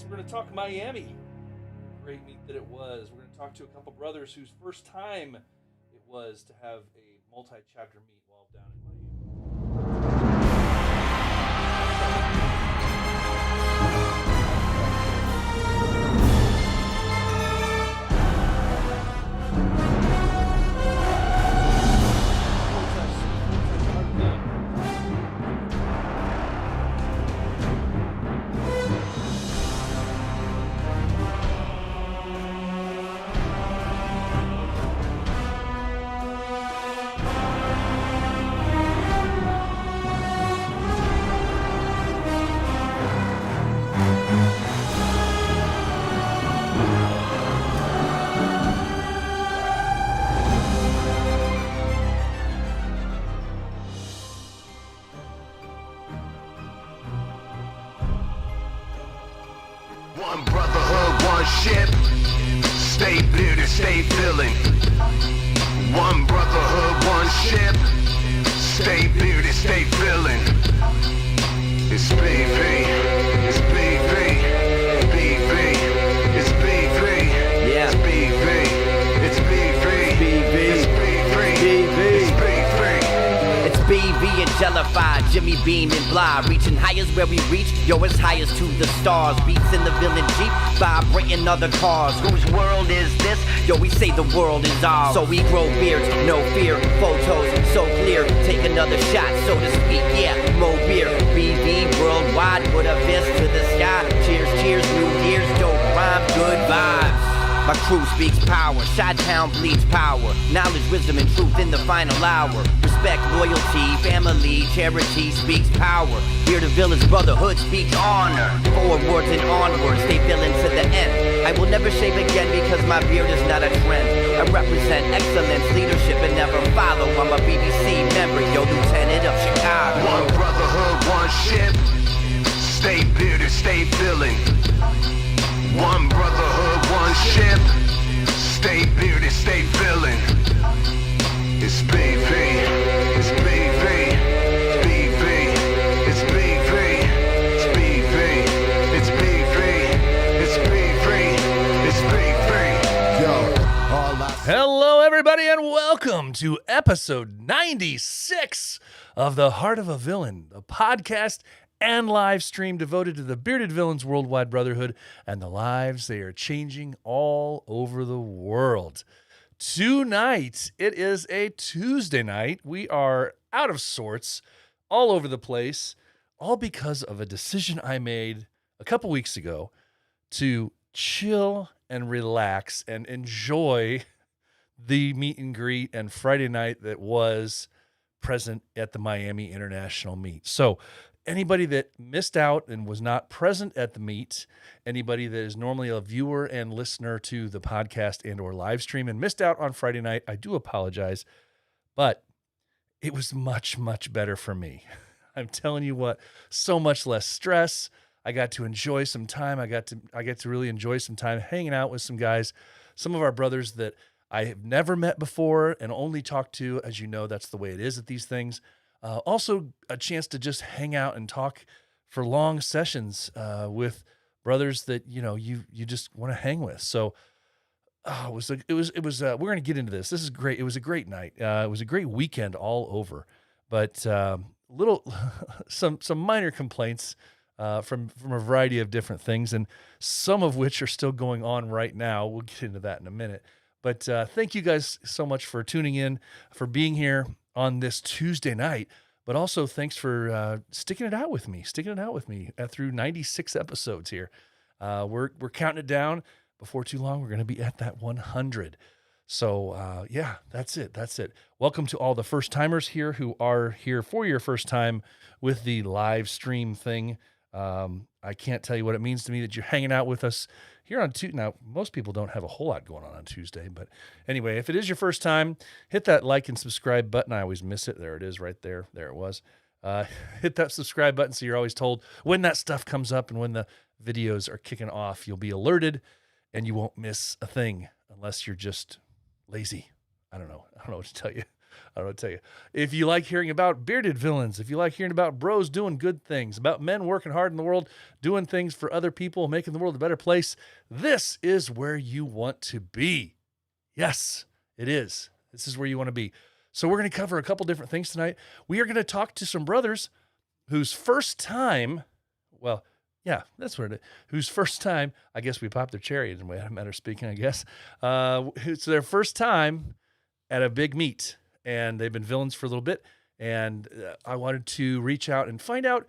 We're going to talk Miami. Great meet that it was. We're going to talk to a couple brothers whose first time it was to have a multi-chapter meet while down in Miami. One brotherhood, one ship. Stay bearded, stay feeling. One brotherhood, one ship. Stay bearded, stay feeling. It's BV. It's BV. BV. It's BV. Yeah. It's BV. It's BV. BV. It's BV. BV. It's BV. It's BV and Jellified, Jimmy Beam and Bly, reaching highest where we reach, yo, it's highest to the stars. Beats in the villain Jeep, vibrating other cars. Whose world is this? Yo, we say the world is ours. So we grow beards, no fear, photos so clear. Take another shot, so to speak, yeah, more beer. BV worldwide, put a fist to the sky. Cheers, cheers, New Year's, dope rhyme, good vibes. My crew speaks power, Chi-Town bleeds power. Knowledge, wisdom, and truth in the final hour. Respect, loyalty, family, charity speaks power. Here the villains, brotherhood speaks honor. Forwards and onwards, stay villain to the end. I will never shave again because my beard is not a trend. I represent excellence, leadership, and never follow. I'm a BBC member, yo, lieutenant of Chicago. One brotherhood, one ship. Stay bearded, stay feeling. One brotherhood, one ship. Stay bearded, stay feeling. It's BV. It's BV. It's BV. It's BV. It's BV. It's BV. It's BV. It's BV. Yo, all I Hello, everybody, and welcome to episode 96 of The Heart of a Villain, a podcast and live stream devoted to the bearded villains worldwide brotherhood and the lives they are changing all over the world. Tonight, it is a Tuesday night. We are out of sorts, all over the place, all because of a decision I made a couple weeks ago to chill and relax and enjoy the meet and greet and Friday night that was present at the Miami International Meet. So anybody that missed out and was not present at the meet, anybody that is normally a viewer and listener to the podcast and or live stream and missed out on Friday night, I do apologize, but it was much, much better for me. I'm telling you what, so much less stress. I got to enjoy some time. I get to really enjoy some time hanging out with some guys, some of our brothers that I have never met before and only talked to. As you know, that's the way it is at these things. Also, a chance to just hang out and talk for long sessions with brothers that you just want to hang with. So it was. We're going to get into this. This is great. It was a great night. It was a great weekend all over. But some minor complaints from a variety of different things, and some of which are still going on right now. We'll get into that in a minute. But thank you guys so much for tuning in, for being here on this Tuesday night, but also thanks for sticking it out with me through 96 episodes here. We're counting it down. Before too long, we're going to be at that 100. So yeah, that's it. Welcome to all the first timers here who are here for your first time with the live stream thing. I can't tell you what it means to me that you're hanging out with us here on Tuesday. Now, most people don't have a whole lot going on Tuesday, but anyway, if it is your first time, hit that like and subscribe button. I always miss it. There it is right there. There it was. Hit that subscribe button so you're always told when that stuff comes up and when the videos are kicking off. You'll be alerted and you won't miss a thing unless you're just lazy. I don't know what to tell you. I don't know what to tell you. If you like hearing about bearded villains, if you like hearing about bros doing good things, about men working hard in the world, doing things for other people, making the world a better place, this is where you want to be. Yes, it is. This is where you want to be. So we're going to cover a couple different things tonight. We are going to talk to some brothers whose first time, well, yeah, that's what it is. Whose first time, I guess we popped their cherry in a matter of speaking, I guess. It's their first time at a big meet, and they've been villains for a little bit. And I wanted to reach out and find out,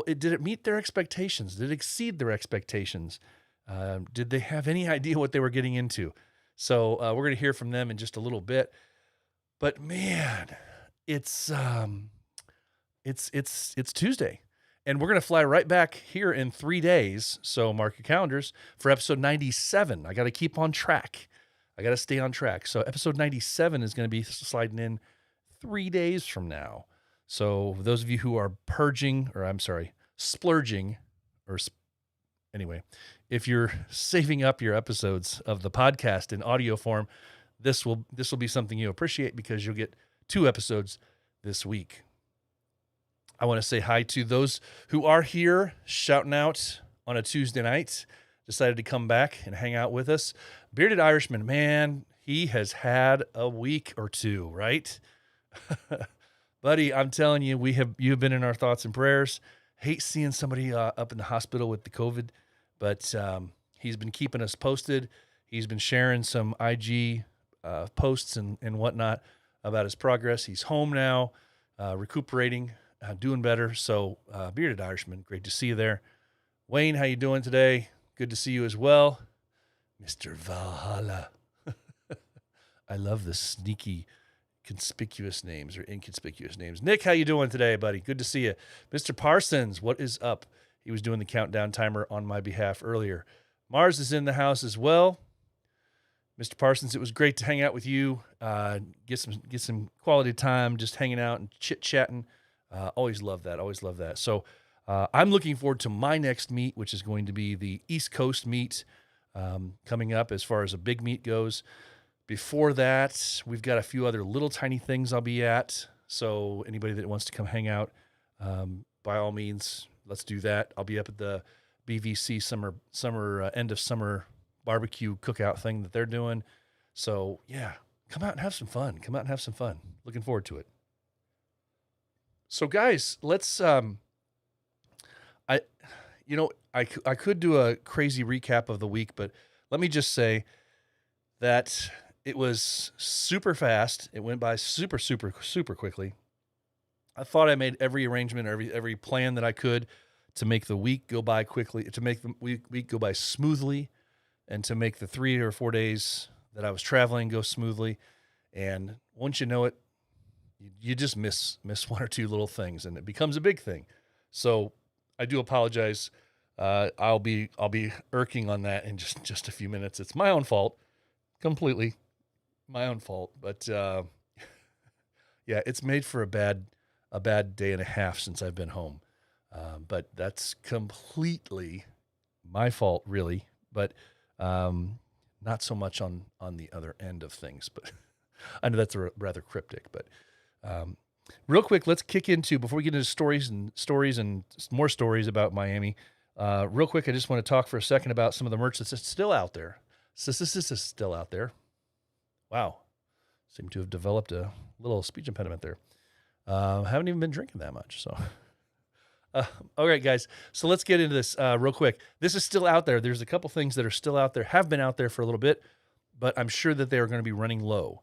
did it meet their expectations? Did it exceed their expectations? Did they have any idea what they were getting into? So we're going to hear from them in just a little bit. But man, it's Tuesday. And we're going to fly right back here in 3 days. So mark your calendars for episode 97. I got to keep on track. I got to stay on track. So episode 97 is going to be sliding in 3 days from now. So those of you who are splurging, anyway, if you're saving up your episodes of the podcast in audio form, this will be something you appreciate because you'll get 2 episodes this week. I want to say hi to those who are here shouting out on a Tuesday night, decided to come back and hang out with us. Bearded Irishman, man, he has had a week or two, right? Buddy, I'm telling you, you've been in our thoughts and prayers. Hate seeing somebody up in the hospital with the COVID, but he's been keeping us posted. He's been sharing some IG posts and whatnot about his progress. He's home now, recuperating. Doing better. So, Bearded Irishman, great to see you there. Wayne, how you doing today? Good to see you as well. Mr. Valhalla. I love the sneaky, conspicuous names or inconspicuous names. Nick, how you doing today, buddy? Good to see you. Mr. Parsons, what is up? He was doing the countdown timer on my behalf earlier. Mars is in the house as well. Mr. Parsons, it was great to hang out with you. Get some quality time, just hanging out and chit-chatting. Always love that. Always love that. So I'm looking forward to my next meet, which is going to be the East Coast meet coming up as far as a big meet goes. Before that, we've got a few other little tiny things I'll be at. So anybody that wants to come hang out, by all means, let's do that. I'll be up at the BVC summer end of summer barbecue cookout thing that they're doing. So yeah, come out and have some fun. Looking forward to it. So guys, let's, I could do a crazy recap of the week, but let me just say that it was super fast. It went by super, super, super quickly. I thought I made every arrangement, every plan that I could to make the week go by quickly, to make the week go by smoothly, and to make the 3 or 4 days that I was traveling go smoothly. And once you know it, you just miss 1 or 2 little things, and it becomes a big thing. So I do apologize. I'll be irking on that in just a few minutes. It's my own fault, completely my own fault. But yeah, it's made for a bad day and a half since I've been home. But that's completely my fault, really. But not so much on the other end of things. But I know that's rather cryptic, but. Real quick, let's kick into, before we get into stories and more stories about Miami, real quick, I just want to talk for a second about some of the merch that's still out there. This is still out there. Wow. Seem to have developed a little speech impediment there. Haven't even been drinking that much. So, all right, guys. So let's get into this real quick. This is still out there. There's a couple things that are still out there, have been out there for a little bit, but I'm sure that they are going to be running low.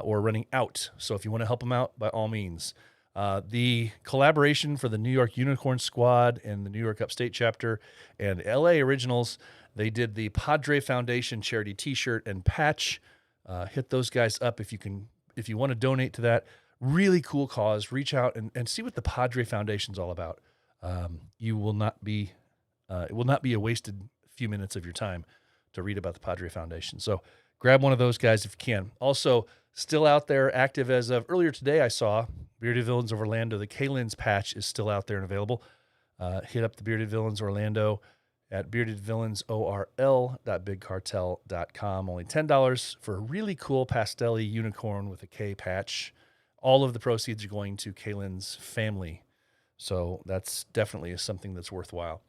Or running out. So if you want to help them out, by all means. The collaboration for the New York Unicorn Squad and the New York Upstate Chapter and LA Originals, they did the Padre Foundation charity t-shirt and patch. Hit those guys up if you want to donate to that. Really cool cause. Reach out and see what the Padre Foundation's all about. It will not be a wasted few minutes of your time to read about the Padre Foundation. So grab one of those guys if you can. Also, still out there, active as of earlier today, I saw Bearded Villains of Orlando. The K-Lens patch is still out there and available. Hit up the Bearded Villains Orlando at beardedvillainsorl.bigcartel.com. Only $10 for a really cool pastel-y unicorn with a K patch. all of the proceeds are going to Kaylin's family. So that's definitely something that's worthwhile.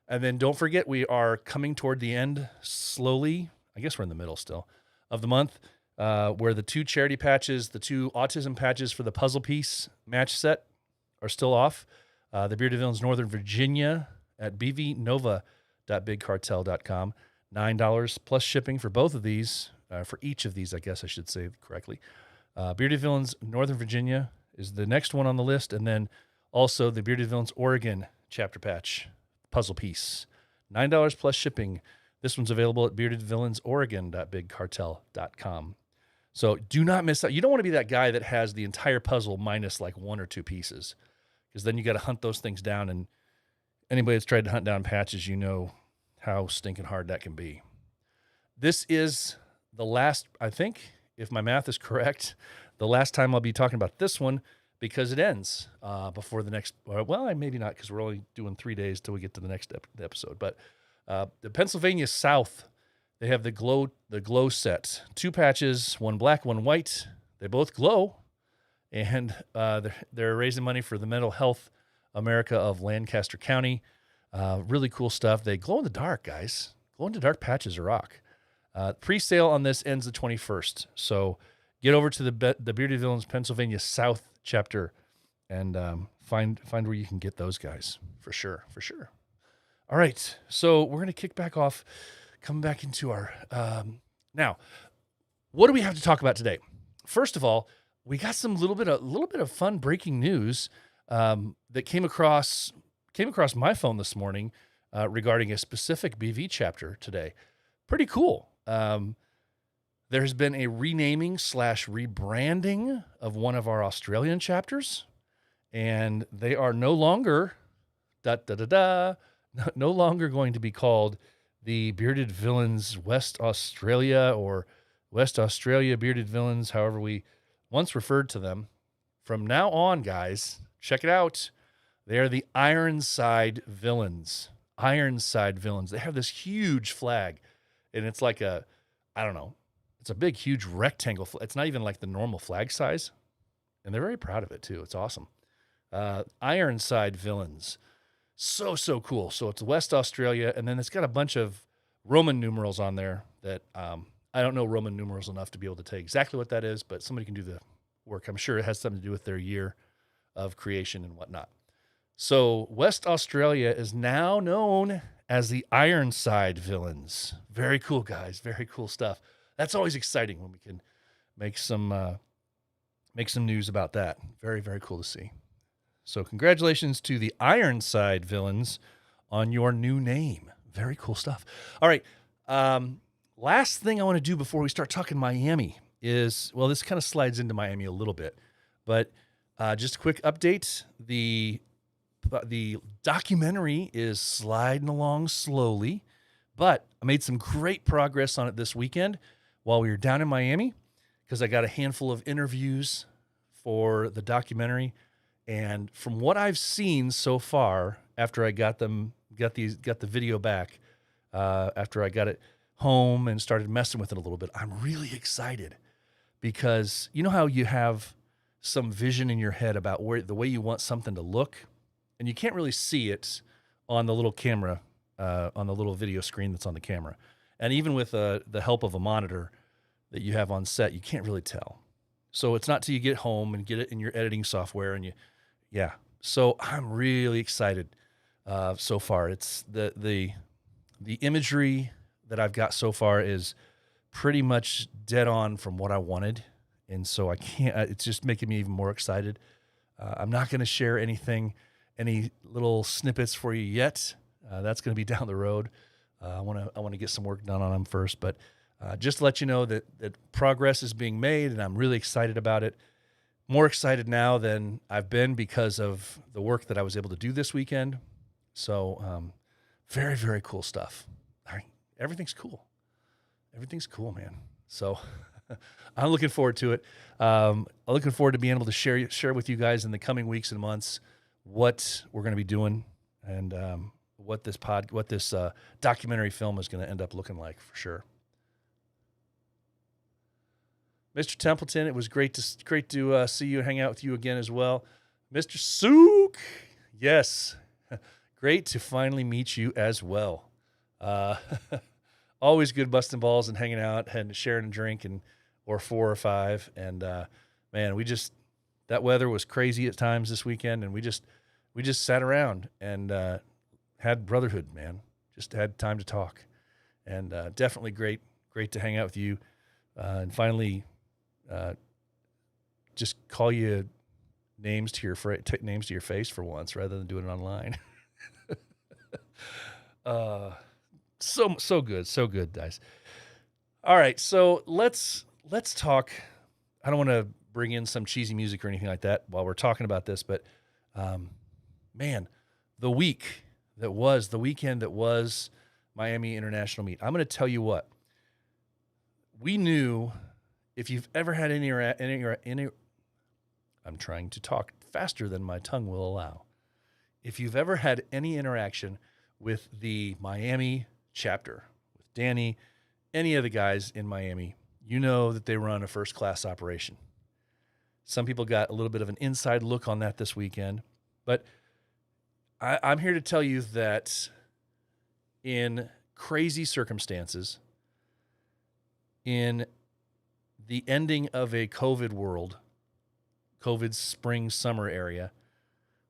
And then don't forget, we are coming toward the end slowly. I guess we're in the middle still of the month, where the 2 charity patches, the 2 autism patches for the puzzle piece match set are still off. The Bearded Villains Northern Virginia at bvnova.bigcartel.com. $9 plus shipping for both of these, for each of these, I guess I should say correctly. Bearded Villains Northern Virginia is the next one on the list, and then also the Bearded Villains Oregon chapter patch puzzle piece. $9 plus shipping. This one's available at beardedvillainsOregon.bigcartel.com. So do not miss out. You don't want to be that guy that has the entire puzzle minus like 1 or 2 pieces, because then you got to hunt those things down, and anybody that's tried to hunt down patches, you know how stinking hard that can be. This is the last, I think, if my math is correct, the last time I'll be talking about this one, because it ends before the next, well, maybe not, because we're only doing 3 days till we get to the next episode. But the Pennsylvania South, they have the glow set. 2 patches, 1 black, 1 white. They both glow, and they're raising money for the Mental Health America of Lancaster County. Really cool stuff. They glow in the dark, guys. Glow in the dark patches are rock. Pre-sale on this ends the 21st. So get over to the Bearded Villains Pennsylvania South chapter and find where you can get those guys for sure. All right, so we're gonna kick back off, come back into our now. What do we have to talk about today? First of all, we got some little bit of fun breaking news that came across my phone this morning regarding a specific BV chapter today. Pretty cool. There has been a renaming / rebranding of one of our Australian chapters, and they are no longer no longer going to be called the Bearded Villains West Australia or West Australia Bearded Villains, however we once referred to them. From now on, guys, check it out. They are the Ironside Villains. Ironside Villains. They have this huge flag, and it's like I don't know. It's a big, huge rectangle. It's not even like the normal flag size. And they're very proud of it, too. It's awesome. Ironside Villains. So cool. So it's West Australia, and then it's got a bunch of Roman numerals on there that I don't know Roman numerals enough to be able to tell you exactly what that is, but somebody can do the work. I'm sure it has something to do with their year of creation and whatnot. So West Australia is now known as the Ironside Villains. Very cool, guys. Very cool stuff. That's always exciting when we can make some news about that. Very, very cool to see. So congratulations to the Ironside Villains on your new name. Very cool stuff. All right. Last thing I want to do before we start talking Miami is, well, this kind of slides into Miami a little bit, but just a quick update. The documentary is sliding along slowly, but I made some great progress on it this weekend while we were down in Miami, because I got a handful of interviews for the documentary. And from what I've seen so far, after I got the video back, after I got it home and started messing with it a little bit, I'm really excited, because you know how you have some vision in your head about the way you want something to look, and you can't really see it on the little camera, on the little video screen that's on the camera. And even with the help of a monitor that you have on set, you can't really tell. So it's not till you get home and get it in your editing software yeah. So I'm really excited so far. It's the imagery that I've got so far is pretty much dead on from what I wanted. And so it's just making me even more excited. I'm not going to share any little snippets for you yet. That's going to be down the road. I want to get some work done on them first, but just to let you know that progress is being made, and I'm really excited about it. More excited now than I've been because of the work that I was able to do this weekend. So very, very cool stuff. All right. Everything's cool. Everything's cool, man. So I'm looking forward to it. I'm looking forward to being able to share with you guys in the coming weeks and months what we're going to be doing, and what this documentary film is going to end up looking like, for sure. Mr. Templeton, it was great to see you and hang out with you again as well. Mr. Sook, yes, great to finally meet you as well. Always good busting balls and hanging out and sharing a drink or 4 or 5. And man, that weather was crazy at times this weekend, and we just sat around and had brotherhood, man. Just had time to talk, and definitely great to hang out with you, and finally just call you names to your face for once rather than doing it online. So good, guys. All right, so let's talk. I don't want to bring in some cheesy music or anything like that while we're talking about this, but man, the weekend that was Miami International Meet. I'm going to tell you what. We knew if you've ever had any I'm trying to talk faster than my tongue will allow. If you've ever had any interaction with the Miami chapter, with Danny, any of the guys in Miami, you know that they run a first-class operation. Some people got a little bit of an inside look on that this weekend, but I'm here to tell you that in crazy circumstances, in the ending of a COVID world, COVID spring, summer area,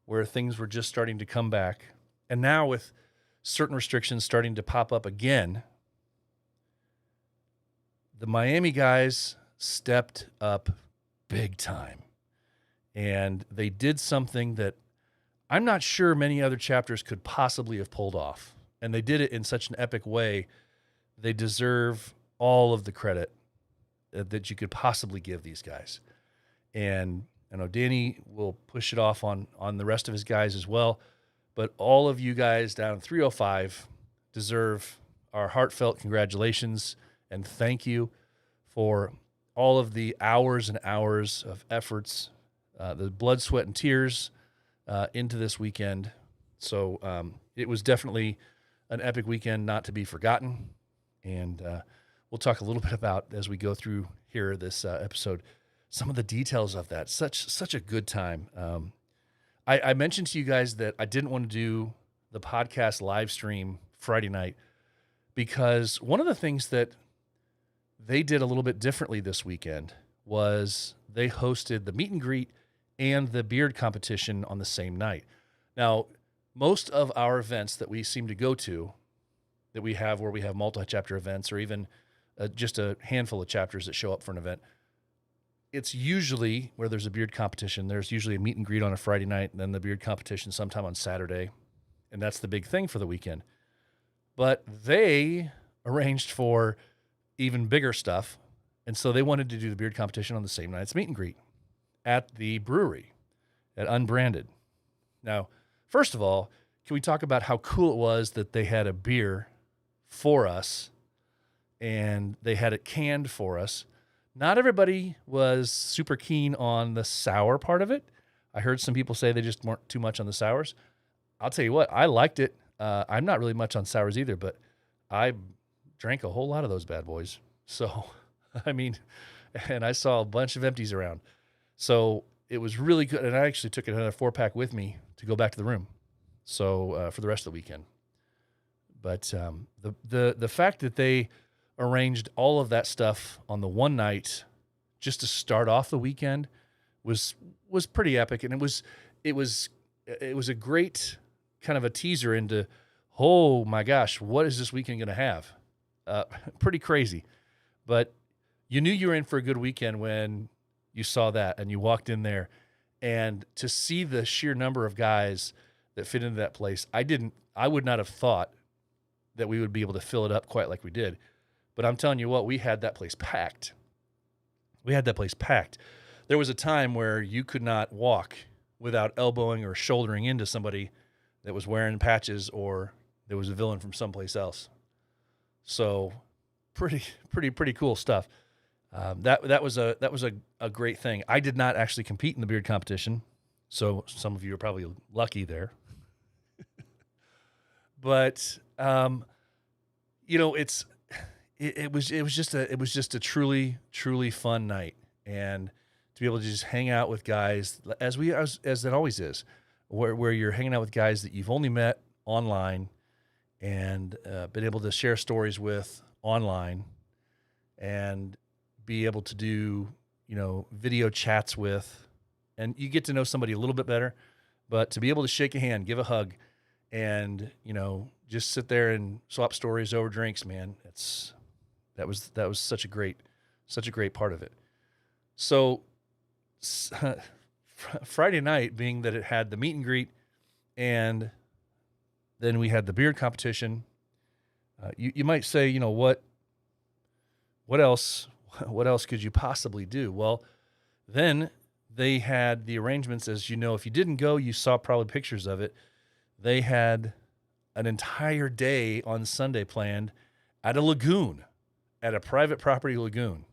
where things were just starting to come back, and now with certain restrictions starting to pop up again, the Miami guys stepped up big time. And they did something that I'm not sure many other chapters could possibly have pulled off. And they did it in such an epic way. They deserve all of the credit that you could possibly give these guys. And I know Danny will push it off on the rest of his guys as well. But all of you guys down in 305 deserve our heartfelt congratulations and thank you for all of the hours and hours of efforts, the blood, sweat, and tears into this weekend. So it was definitely an epic weekend not to be forgotten. And we'll talk a little bit about, as we go through here this episode, some of the details of that. Such a good time. I mentioned to you guys that I didn't want to do the podcast live stream Friday night because one of the things that they did a little bit differently this weekend was they hosted the meet and greet and the beard competition on the same night. Now, most of our events that we seem to go to, that we have where we have multi-chapter events or even just a handful of chapters that show up for an event, it's usually where there's a beard competition. There's usually a meet and greet on a Friday night and then the beard competition sometime on Saturday. And that's the big thing for the weekend. But they arranged for even bigger stuff. And so they wanted to do the beard competition on the same night as meet and greet at the brewery at Unbranded. Now, first of all, can we talk about how cool it was that they had a beer for us and they had it canned for us? Not everybody was super keen on the sour part of it. I heard some people say they just weren't too much on the sours. I'll tell you what, I liked it. I'm not really much on sours either, but I drank a whole lot of those bad boys. So, I mean, and I saw a bunch of empties around. So it was really good. And I actually took another 4-pack with me to go back to the room. So for the rest of the weekend. But the fact that they arranged all of that stuff on the one night just to start off the weekend was pretty epic. And it was a great kind of a teaser into, oh my gosh, what is this weekend going to have? Pretty crazy. But you knew you were in for a good weekend when you saw that and you walked in there. And to see the sheer number of guys that fit into that place, I would not have thought that we would be able to fill it up quite like we did. But I'm telling you what, we had that place packed. There was a time where you could not walk without elbowing or shouldering into somebody that was wearing patches or there was a villain from someplace else. So pretty cool stuff. That was a great thing. I did not actually compete in the beard competition, so some of you are probably lucky there. But it's it was just a truly fun night, and to be able to just hang out with guys as it always is, where you're hanging out with guys that you've only met online and been able to share stories with online, and be able to do video chats with, and you get to know somebody a little bit better. But to be able to shake a hand, give a hug, and just sit there and swap stories over drinks, man, that was such a great part of it. So Friday night, being that it had the meet and greet, and then we had the beard competition. You might say, what else could you possibly do? Well, then they had the arrangements, as if you didn't go, you saw probably pictures of it. They had an entire day on Sunday planned at a lagoon, at a private property lagoon.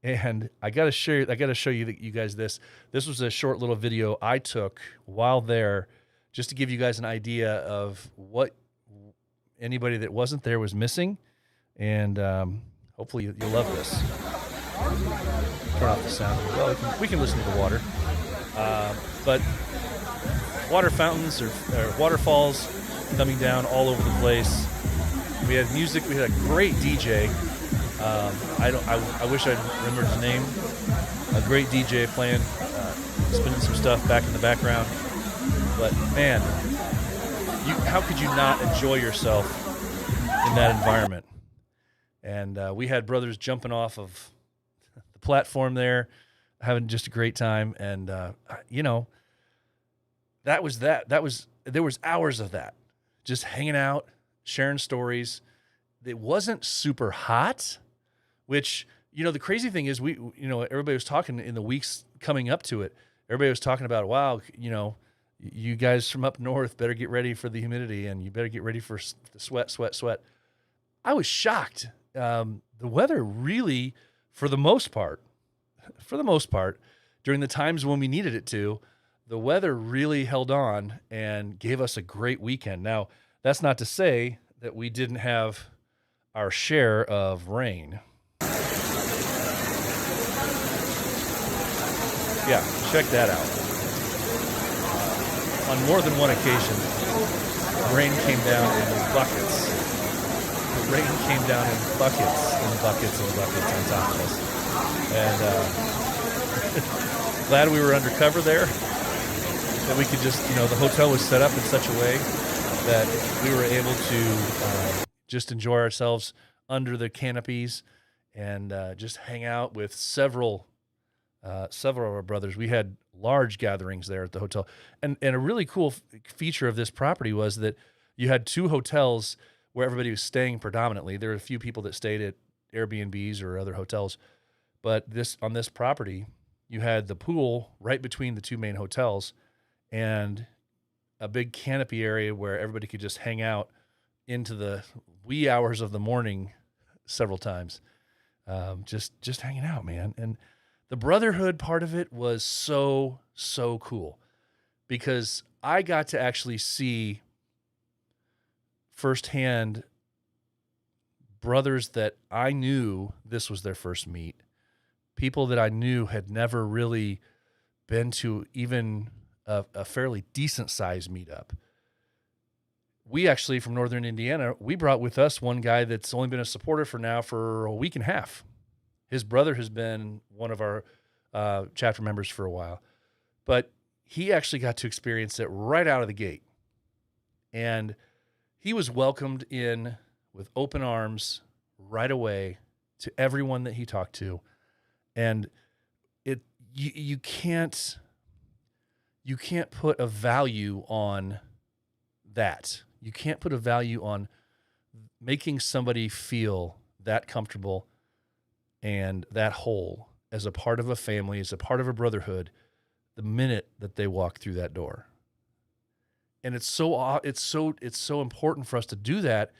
And I got to show you guys this. This was a short little video I took while there, just to give you guys an idea of what anybody that wasn't there was missing. And hopefully you'll love this. Turn off the sound. Well, we can listen to the water. But water fountains or waterfalls coming down all over the place. We had music. We had a great DJ. I wish I'd remembered his name. A great DJ playing, spinning some stuff back in the background. But man, how could you not enjoy yourself in that environment? And we had brothers jumping off of the platform there, having just a great time. And there was hours of that, just hanging out, sharing stories. It wasn't super hot, which, the crazy thing is everybody was talking in the weeks coming up to it. Everybody was talking about, wow, you guys from up north better get ready for the humidity, and you better get ready for the sweat. I was shocked. The weather really, for the most part, during the times when we needed it to, the weather really held on and gave us a great weekend. Now, that's not to say that we didn't have our share of rain. Yeah, check that out. On more than one occasion, rain came down in buckets. The rain came down in buckets and buckets and buckets on top of us. And glad we were undercover there, that we could just, the hotel was set up in such a way that we were able to just enjoy ourselves under the canopies and just hang out with several of our brothers. We had large gatherings there at the hotel. And a really cool feature of this property was that you had two hotels where everybody was staying predominantly. There were a few people that stayed at Airbnbs or other hotels. But on this property, you had the pool right between the two main hotels and a big canopy area where everybody could just hang out into the wee hours of the morning several times. Just hanging out, man. And the brotherhood part of it was so cool, because I got to actually see firsthand brothers that I knew this was their first meet, people that I knew had never really been to even a fairly decent sized meetup. We actually, from Northern Indiana, we brought with us one guy that's only been a supporter for a week and a half. His brother has been one of our chapter members for a while, but he actually got to experience it right out of the gate. And he was welcomed in with open arms right away to everyone that he talked to. And you can't put a value on that. You can't put a value on making somebody feel that comfortable and that whole as a part of a family, as a part of a brotherhood, the minute that they walk through that door. And it's so important for us to do that,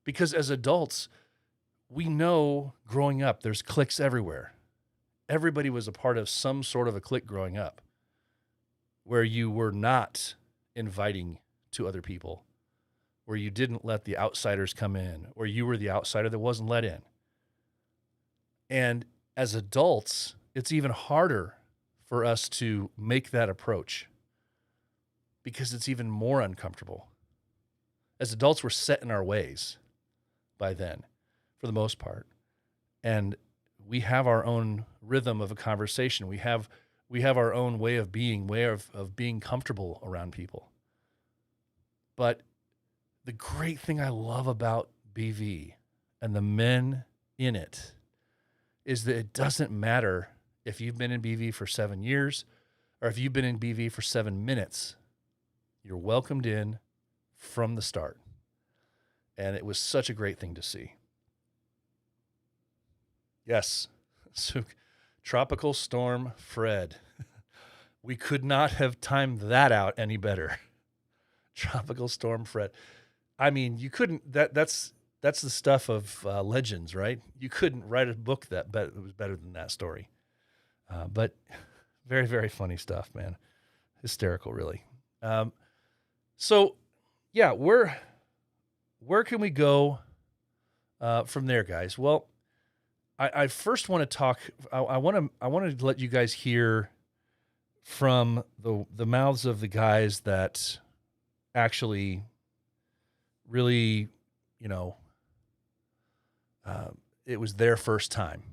because as adults, we know growing up, there's cliques everywhere. Everybody was a part of some sort of a clique growing up where you were not inviting to other people, where you didn't let the outsiders come in, or you were the outsider that wasn't let in. And as adults, it's even harder for us to make that approach because it's even more uncomfortable. As adults, we're set in our ways by then, for the most part. And we have our own rhythm of a conversation. We have our own way of being, of being comfortable around people. But the great thing I love about BV and the men in it is that it doesn't matter if you've been in BV for 7 years or if you've been in BV for 7 minutes. You're welcomed in from the start. And it was such a great thing to see. Yes. So, Tropical Storm Fred. We could not have timed that out any better. Tropical Storm Fred. I mean, you couldn't. That's the stuff of legends, right? You couldn't write a book that was better than that story. But very, very funny stuff, man. Hysterical, really. So, yeah, where can we go from there, guys? Well, I first want to talk. I want to let you guys hear from the mouths of the guys that actually really, it was their first time.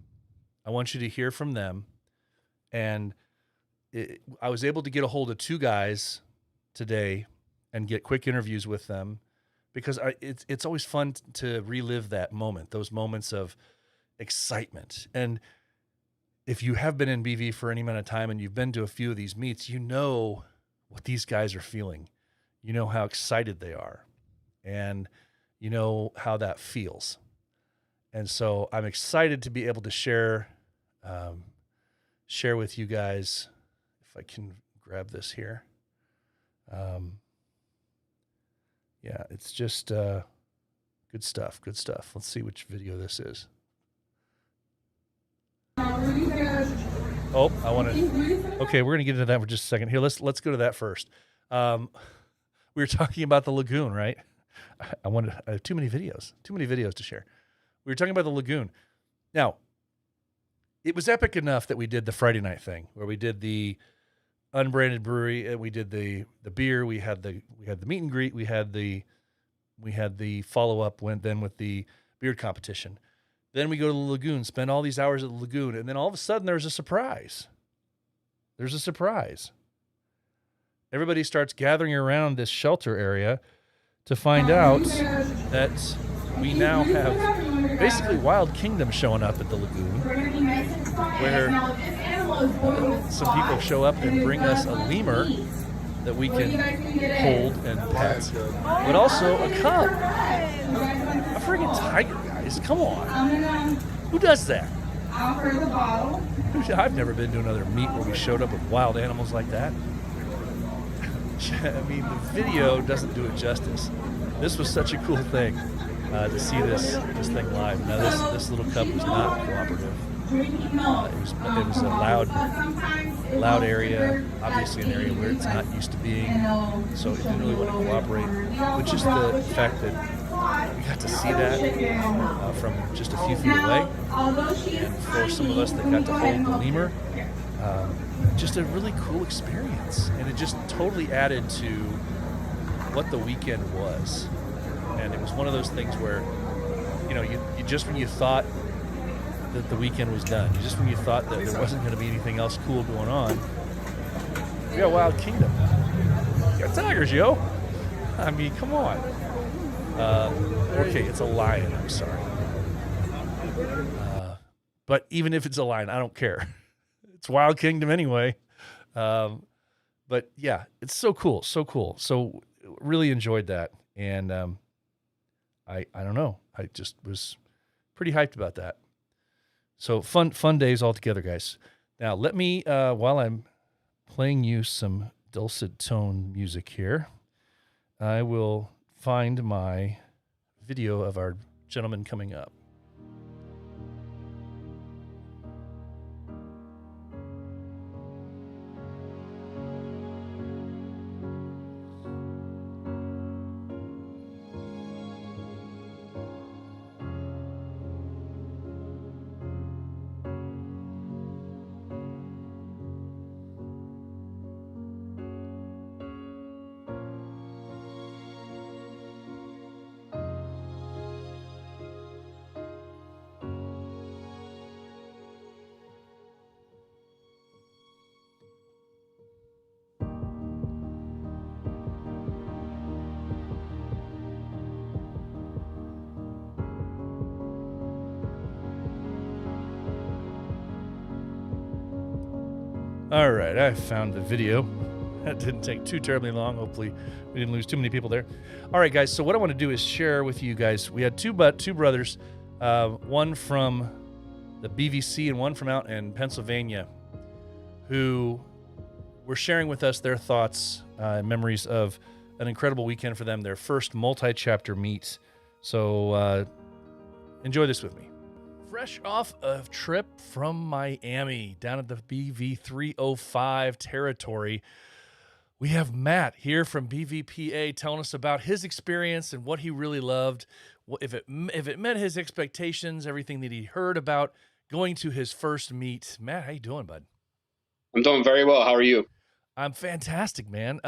I want you to hear from them, and I was able to get a hold of 2 guys today and get quick interviews with them because it's always fun to relive that moment, those moments of excitement. And if you have been in BV for any amount of time and you've been to a few of these meets, you know what these guys are feeling. You know how excited they are, and you know how that feels. And so I'm excited to be able to share with you guys, if I can grab this here. Yeah, it's just good stuff. Good stuff. Let's see which video this is. Oh, I want to. Okay, we're gonna get into that for just a second. Here, let's go to that first. We were talking about the lagoon, right? I have too many videos to share. We were talking about the lagoon. Now, it was epic enough that we did the Friday night thing where we did the unbranded brewery, and we did the beer. We had the meet and greet. We had the follow up with the beard competition. Then we go to the lagoon, spend all these hours at the lagoon, and then all of a sudden there's a surprise. Everybody starts gathering around this shelter area to find out that we now have basically Wild Kingdom showing up at the lagoon, where some people show up and bring us a lemur that we can hold and pet, but also a cub. A friggin' tiger, guys. Come on. Who does that? I've never been to another meet where we showed up with wild animals like that. I mean, the video doesn't do it justice. This was such a cool thing to see this thing live. Now, this little cub was not cooperative. It was a loud area, obviously an area where it's not used to being, so it didn't really want to cooperate. But just the fact that we got to see that from just a few feet away, and for some of us that got to hold the lemur, just a really cool experience, and it just totally added to what the weekend was. And it was one of those things where, you just when you thought that the weekend was done, just when you thought that there wasn't going to be anything else cool going on, we got Wild Kingdom. You got tigers, yo. I mean, come on. Okay, it's a lion. I'm sorry. But even if it's a lion, I don't care. It's Wild Kingdom anyway. But yeah, it's so cool. So really enjoyed that. And I don't know. I just was pretty hyped about that. So fun days all together, guys. Now let me, while I'm playing you some dulcet tone music here, I will find my video of our gentleman coming up. All right, I found the video. That didn't take too terribly long. Hopefully, we didn't lose too many people there. All right, guys. So what I want to do is share with you guys. We had two brothers, one from the BVC and one from out in Pennsylvania, who were sharing with us their thoughts and memories of an incredible weekend for them, their first multi-chapter meet. So enjoy this with me. Fresh off a trip from Miami down at the BV 305 territory, we have Matt here from BVPA telling us about his experience and what he really loved, if it met his expectations, everything that he heard about going to his first meet. Matt, how you doing, bud? I'm doing very well. How are you? I'm fantastic, man.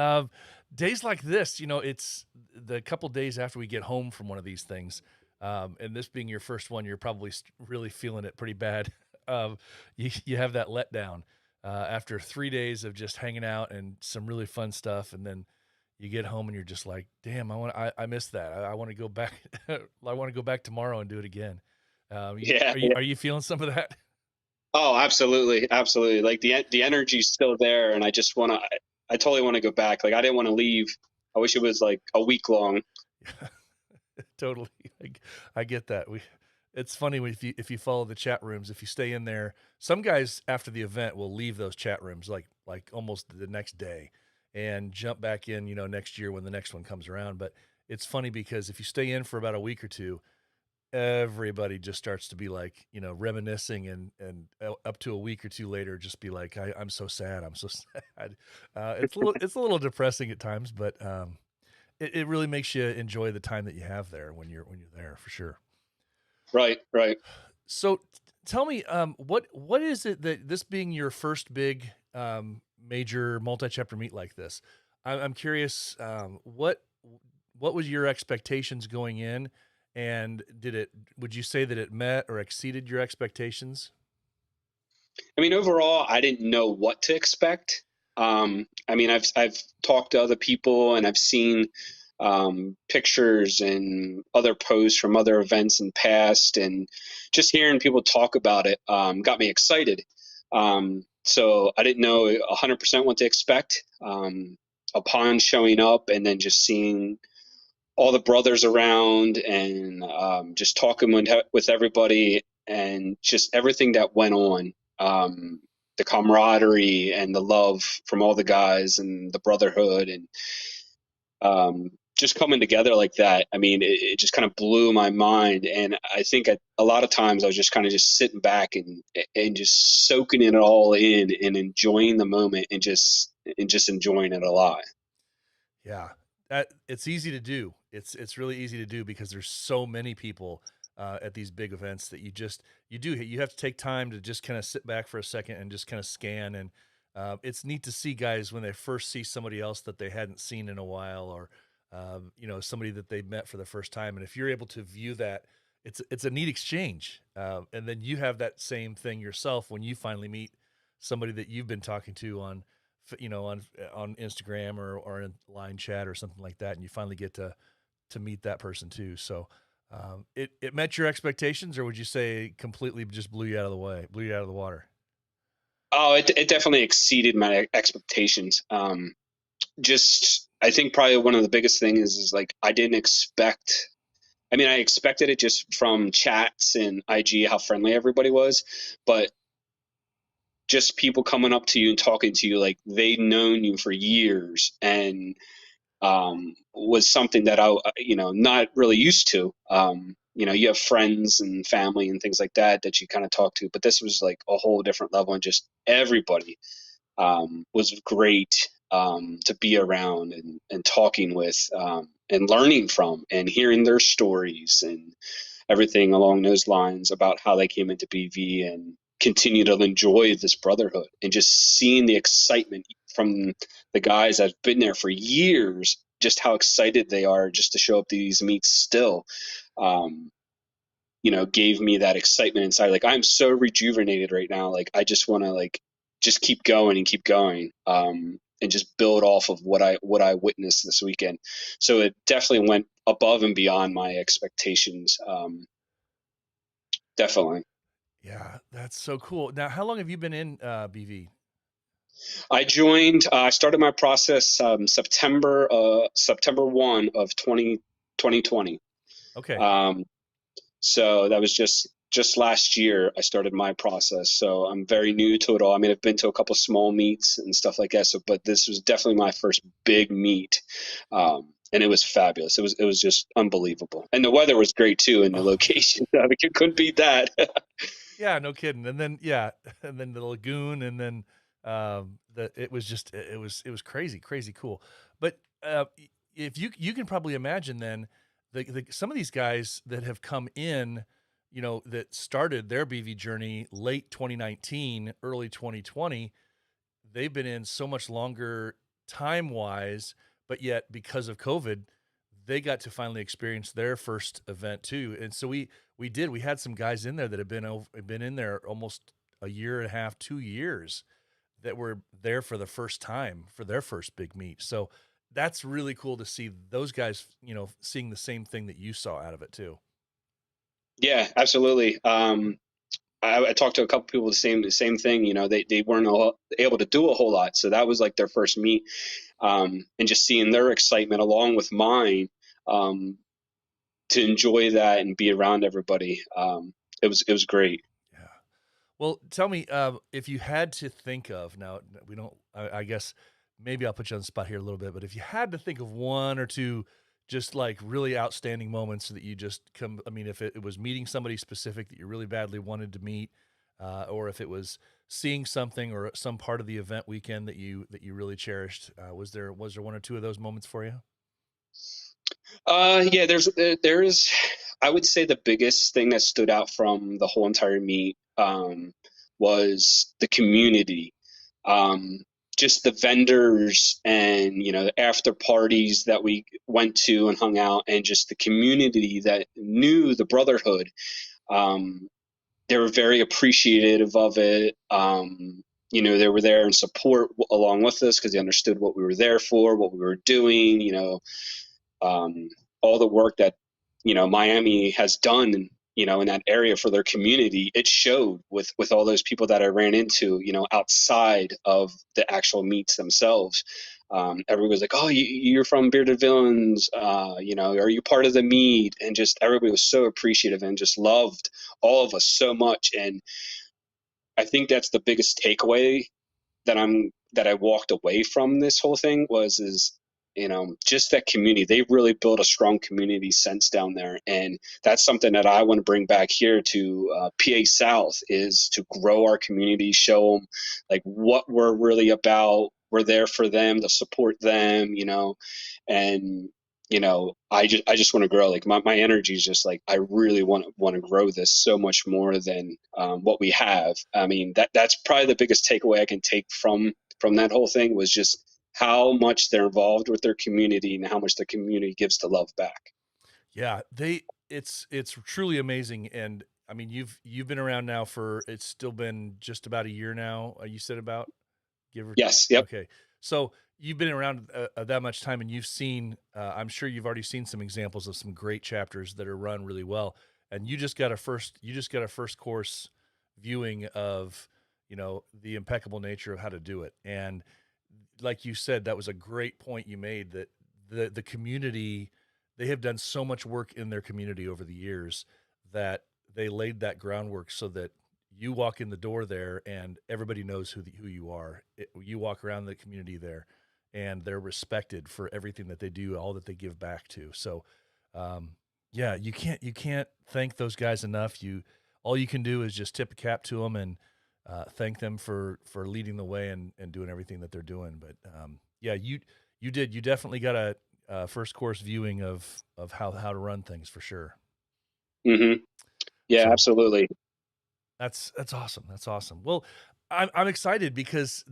Days like this, it's the couple days after we get home from one of these things. And this being your first one, you're probably really feeling it pretty bad. You have that letdown after 3 days of just hanging out and some really fun stuff, and then you get home and you're just like, "Damn, I missed that. I want to go back. I want to go back tomorrow and do it again." Yeah. Are you feeling some of that? Oh, absolutely, absolutely. Like the energy's still there, and I totally want to go back. Like I didn't want to leave. I wish it was like a week long. Totally. I get that. It's funny if you follow the chat rooms, if you stay in there, some guys after the event will leave those chat rooms like almost the next day and jump back in, next year when the next one comes around. But it's funny because if you stay in for about a week or two, everybody just starts to be like, reminiscing and up to a week or two later, just be like, I'm so sad. I'm so sad. It's a little depressing at times, but it really makes you enjoy the time that you have there when you're there, for sure. Right. So tell me, what is it that this being your first big major multi-chapter meet like this? I'm curious. What was your expectations going in, and would you say that it met or exceeded your expectations? I mean, overall, I didn't know what to expect. I mean, I've talked to other people, and I've seen pictures and other posts from other events in past, and just hearing people talk about it got me excited. So I didn't know 100% what to expect upon showing up, and then just seeing all the brothers around, and just talking with everybody, and just everything that went on. The camaraderie and the love from all the guys, and the brotherhood, and just coming together like that. I mean, it just kind of blew my mind. And I think a lot of times I was just kind of just sitting back and just soaking it all in and enjoying the moment, and just enjoying it a lot. Yeah, it's easy to do. It's really easy to do because there's so many people at these big events that you have to take time to just kind of sit back for a second and just kind of scan. And it's neat to see guys when they first see somebody else that they hadn't seen in a while, or somebody that they met for the first time. And if you're able to view that, it's a neat exchange. And then you have that same thing yourself when you finally meet somebody that you've been talking to on Instagram or in line chat or something like that, and you finally get to meet that person too. So it met your expectations, or would you say completely just blew you out of the water? Oh, it definitely exceeded my expectations. Just, I think probably one of the biggest things is like, I didn't expect, I mean, I expected it just from chats and IG, how friendly everybody was, but just people coming up to you and talking to you like they'd known you for years, and was something that not really used to. You have friends and family and things like that you kind of talk to, but this was like a whole different level, and just everybody was great to be around and talking with, and learning from, and hearing their stories and everything along those lines about how they came into BV and continue to enjoy this brotherhood, and just seeing the excitement from the guys that have been there for years, just how excited they are just to show up to these meets still, gave me that excitement inside. Like, I'm so rejuvenated right now. Like, I just want to just keep going and keep going, and just build off of what I witnessed this weekend. So it definitely went above and beyond my expectations. Definitely. Yeah, that's so cool. Now, how long have you been in BV? I joined. I started my process September 1 of 2020. Okay. Um, so that was just last year I started my process. So I'm very new to it all. I mean, I've been to a couple small meets and stuff like that. So, but this was definitely my first big meet, and it was fabulous. It was just unbelievable, and the weather was great too, and the Oh, location. I mean, you couldn't beat that. yeah, no kidding. And then yeah, and then the lagoon, and then it was just it was crazy, crazy cool. But if you can probably imagine then some of these guys that have come in, that started their BV journey late 2019, early 2020, they've been in so much longer time wise, but yet because of COVID, they got to finally experience their first event too. And so we had some guys in there that have been in there almost a year and a half, 2 years, that were there for the first time for their first big meet. So that's really cool to see those guys, seeing the same thing that you saw out of it too. Yeah, absolutely. I talked to a couple people the same thing. They weren't able to do a whole lot, so that was like their first meet, and just seeing their excitement along with mine, um, to enjoy that and be around everybody. It was great. Yeah. Well, tell me, if you had to think of now, we don't. I guess maybe I'll put you on the spot here a little bit, but if you had to think of one or two, just like really outstanding moments that you just come. I mean, if it was meeting somebody specific that you really badly wanted to meet, or if it was seeing something or some part of the event weekend that you really cherished, was there one or two of those moments for you? Yeah, there is. I would say the biggest thing that stood out from the whole entire meet, was the community. Um, just the vendors and the after parties that we went to and hung out, and just the community that knew the brotherhood. Um, they were very appreciative of it. They were there in support along with us because they understood what we were there for, what we were doing. Um, all the work that Miami has done, in that area for their community. It showed with all those people that I ran into, outside of the actual meets themselves. Everybody was like, "Oh, you're from Bearded Villains, are you part of the meet?" And just everybody was so appreciative and just loved all of us so much. And I think that's the biggest takeaway that I walked away from this whole thing is just that community. They really built a strong community sense down there, and that's something that I want to bring back here to PA South, is to grow our community, show them like what we're really about. We're there for them, to support them, and I just want to grow. Like my energy is just like, I really want to grow this so much more than what we have. I mean, that's probably the biggest takeaway I can take from that whole thing, was just how much they're involved with their community and how much the community gives the love back. Yeah, it's truly amazing. And I mean, you've been around now for, it's still been just about a year now. You said about, give or Yes. Yep. okay. So you've been around that much time, and you've seen. I'm sure you've already seen some examples of some great chapters that are run really well. And you just got a first course viewing of the impeccable nature of how to do it. And like you said, that was a great point you made, that the community, they have done so much work in their community over the years, that they laid that groundwork so that you walk in the door there and everybody knows who you are. You walk around the community there, and they're respected for everything that they do, all that they give back to. So, yeah, you can't thank those guys enough. All you can do is just tip a cap to them and thank them for leading the way and doing everything that they're doing. But yeah, you definitely got a first course viewing of how to run things for sure. Hmm. Yeah, So absolutely. that's awesome. That's awesome. Well, I'm excited because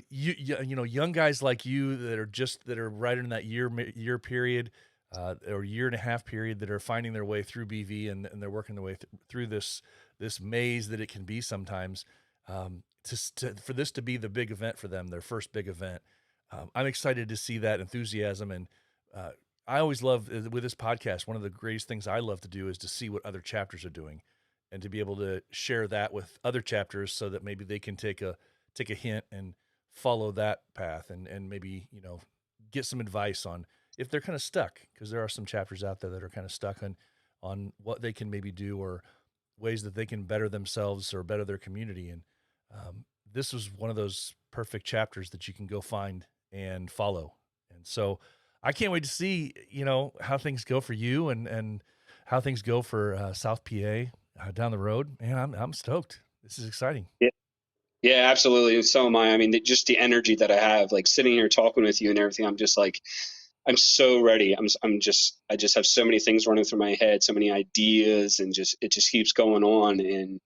young guys like you that are right in that year period, or year and a half period, that are finding their way through BV, and they're working their way through this maze that it can be sometimes. For this to be the big event for them, their first big event, I'm excited to see that enthusiasm. And I always love, with this podcast, one of the greatest things I love to do is to see what other chapters are doing, and to be able to share that with other chapters, so that maybe they can take a hint and follow that path and maybe, get some advice on if they're kind of stuck, because there are some chapters out there that are kind of stuck on what they can maybe do or ways that they can better themselves or better their community. And this was one of those perfect chapters that you can go find and follow. And so I can't wait to see, how things go for you and how things go for South PA down the road. Man, I'm stoked. This is exciting. Yeah. Yeah, absolutely. And so am I. I mean, just the energy that I have, like sitting here talking with you and everything, I'm just like, I'm so ready. I just have so many things running through my head, so many ideas, and it just keeps going on. And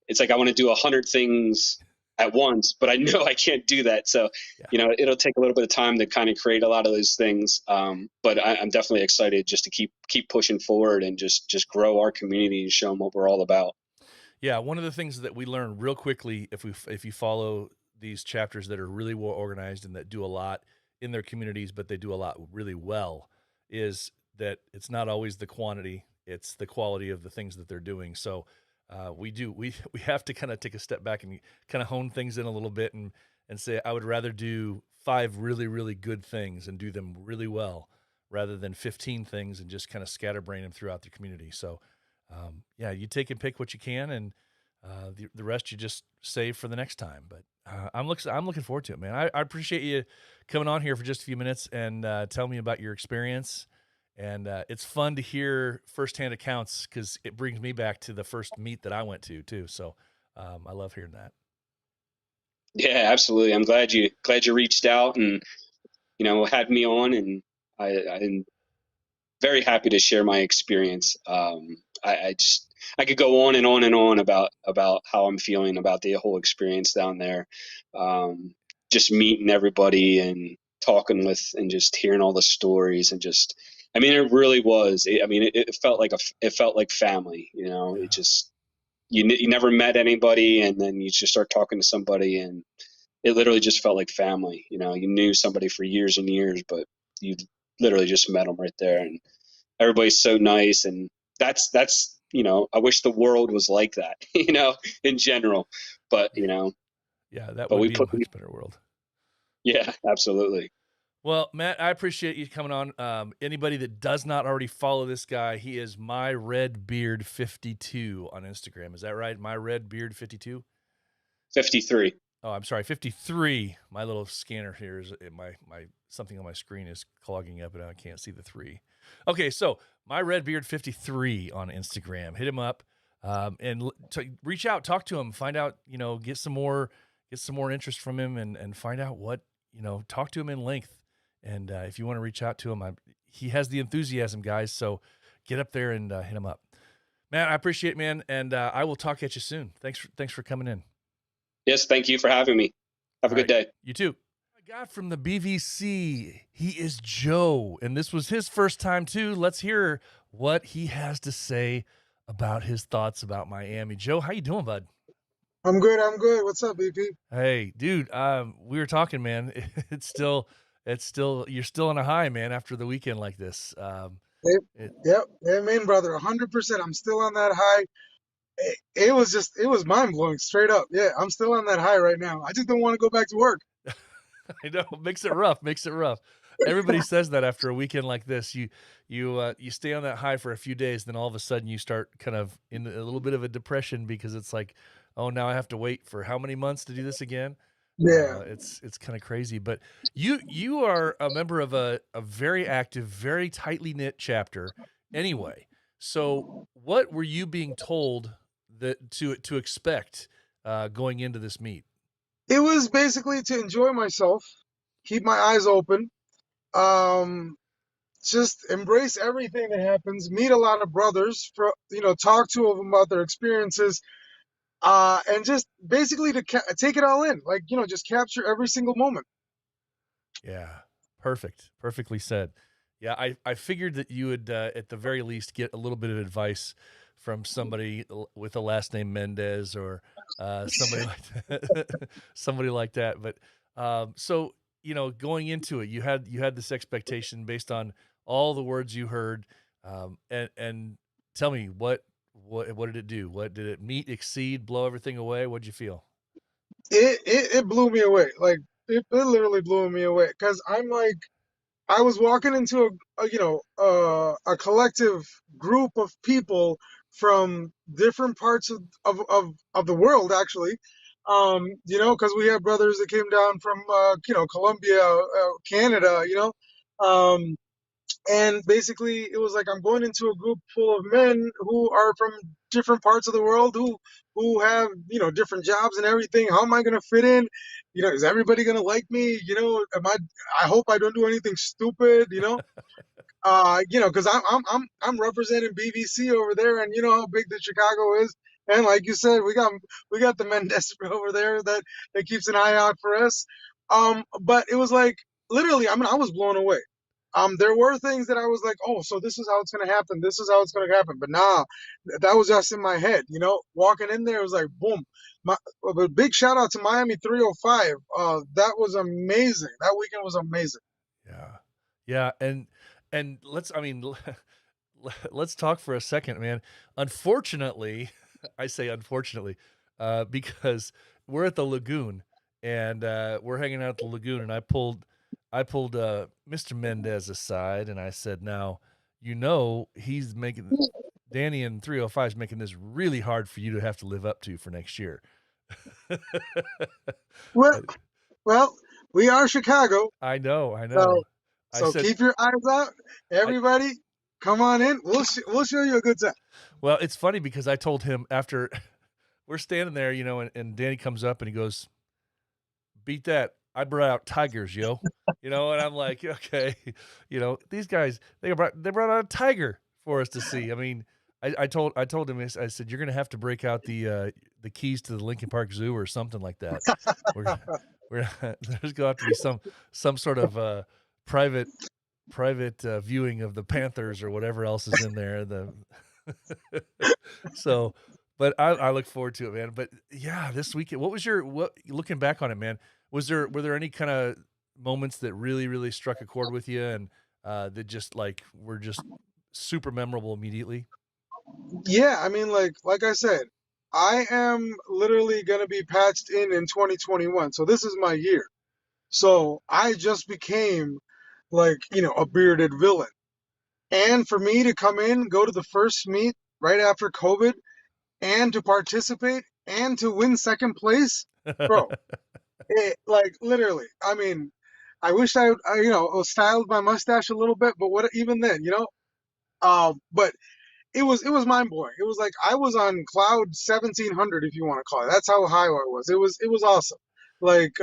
it's like, I want to do 100 things at once, but I know I can't do that. So, Yeah. It'll take a little bit of time to kind of create a lot of those things. But I'm definitely excited just to keep pushing forward and just grow our community and show them what we're all about. Yeah, one of the things that we learn real quickly if you follow these chapters that are really well organized and that do a lot in their communities, but they do a lot really well, is that it's not always the quantity, it's the quality of the things that they're doing. So we have to kind of take a step back and kind of hone things in a little bit and say, I would rather do 5 really, really good things and do them really well rather than 15 things and just kind of scatterbrain them throughout the community. So you take and pick what you can, and the rest you just save for the next time. But I'm looking forward to it, man. I appreciate you coming on here for just a few minutes and tell me about your experience. And it's fun to hear firsthand accounts because it brings me back to the first meet that I went to too. So I love hearing that. Yeah, absolutely. I'm glad you reached out and had me on, and I'm very happy to share my experience. I could go on and on and on about how I'm feeling about the whole experience down there. Just meeting everybody and talking with and just hearing all the stories and I mean, it really was. It felt like family. Yeah. It just you never met anybody, and then you just start talking to somebody, and it literally just felt like family. You knew somebody for years and years, but you literally just met them right there, and everybody's so nice. And that's I wish the world was like that, in general. But Yeah, that but would we be a put much better world. yeah, absolutely. Well, Matt, I appreciate you coming on. Anybody that does not already follow this guy, he is myredbeard52 on Instagram. Is that right? myredbeard52? 53. Oh, I'm sorry, 53. My little scanner here is my something on my screen is clogging up and I can't see the 3. Okay, so myredbeard53 on Instagram. Hit him up and reach out, talk to him, find out, get some more interest from him and find out what, talk to him in length. And if you want to reach out to him, he has the enthusiasm, guys. So get up there and hit him up. Matt, I appreciate it, man. And I will talk at you soon. Thanks for coming in. Yes, thank you for having me. Have a good day. You too. I got from the BVC, he is Joe, and this was his first time too. Let's hear what he has to say about his thoughts about Miami. Joe, how you doing, bud? I'm good. What's up, BP? Hey, dude, we were talking, man. It's still, you're still on a high, man, after the weekend like this. Yep. Amen, brother. 100%. I'm still on that high. It was mind blowing, straight up. Yeah, I'm still on that high right now. I just don't want to go back to work. I know, makes it rough. Everybody says that after a weekend like this, you stay on that high for a few days, then all of a sudden you start kind of in a little bit of a depression because it's like, oh, now I have to wait for how many months to do this again? Yeah. It's kind of crazy. But you are a member of a very active, very tightly knit chapter anyway. So what were you being told that to expect going into this meet? It was basically to enjoy myself, keep my eyes open, just embrace everything that happens, meet a lot of brothers, talk to them about their experiences, and just basically to take it all in, just capture every single moment. Yeah, perfectly said. Yeah, I figured that you would at the very least get a little bit of advice from somebody with a last name Mendez or somebody like that. Somebody like that. But so going into it, you had this expectation based on all the words you heard, and tell me what did it do? What did it meet, exceed, blow everything away? What did you feel? It blew me away. Like, it literally blew me away because I'm like, I was walking into a collective group of people from different parts of the world actually, because we have brothers that came down from Colombia, Canada, and basically it was like I'm going into a group full of men who are from different parts of the world who have different jobs and everything. How am I going to fit in? Is everybody going to like me? I hope I don't do anything stupid, because I'm representing BBC over there, and you know how big the Chicago is. And like you said, we got the Mendes over there that keeps an eye out for us. But it was like literally, I mean, I was blown away. There were things that I was like, oh, so this is how it's gonna happen. This is how it's gonna happen. But nah, that was just in my head. Walking in there, it was like boom. But big shout out to Miami 305. That was amazing. That weekend was amazing. Yeah. Yeah, and let's talk for a second, man. Unfortunately, I say unfortunately, because we're at the lagoon and we're hanging out at the lagoon, and I pulled Mr. Mendez aside and I said, "Now, he's making Danny and 305 is making this really hard for you to have to live up to for next year." Well, well, we are Chicago. I know. So, I so said, keep your eyes out. Everybody, come on in. We'll show you a good time. well, it's funny because I told him after we're standing there, and Danny comes up and he goes, "Beat that. I brought out tigers, yo." And I'm like, okay, these guys, they brought out a tiger for us to see. I mean, I told him, I said, "You're gonna have to break out the keys to the Lincoln Park Zoo or something like that. We're there's going to have to be some sort of private viewing of the Panthers or whatever else is in there." So, but I look forward to it, man. But yeah, this weekend, what looking back on it, man? Were there any kind of moments that really, really struck a chord with you and that just were just super memorable immediately? Yeah, I mean, like I said, I am literally gonna be patched in 2021. So this is my year. So I just became like a bearded villain. And for me to come in, go to the first meet right after COVID, and to participate and to win second place, bro. Like literally, I mean, I wish I styled my mustache a little bit, but what even then. But it was mind blowing. It was like I was on cloud 1700, if you want to call it. That's how high I was. It was awesome. Like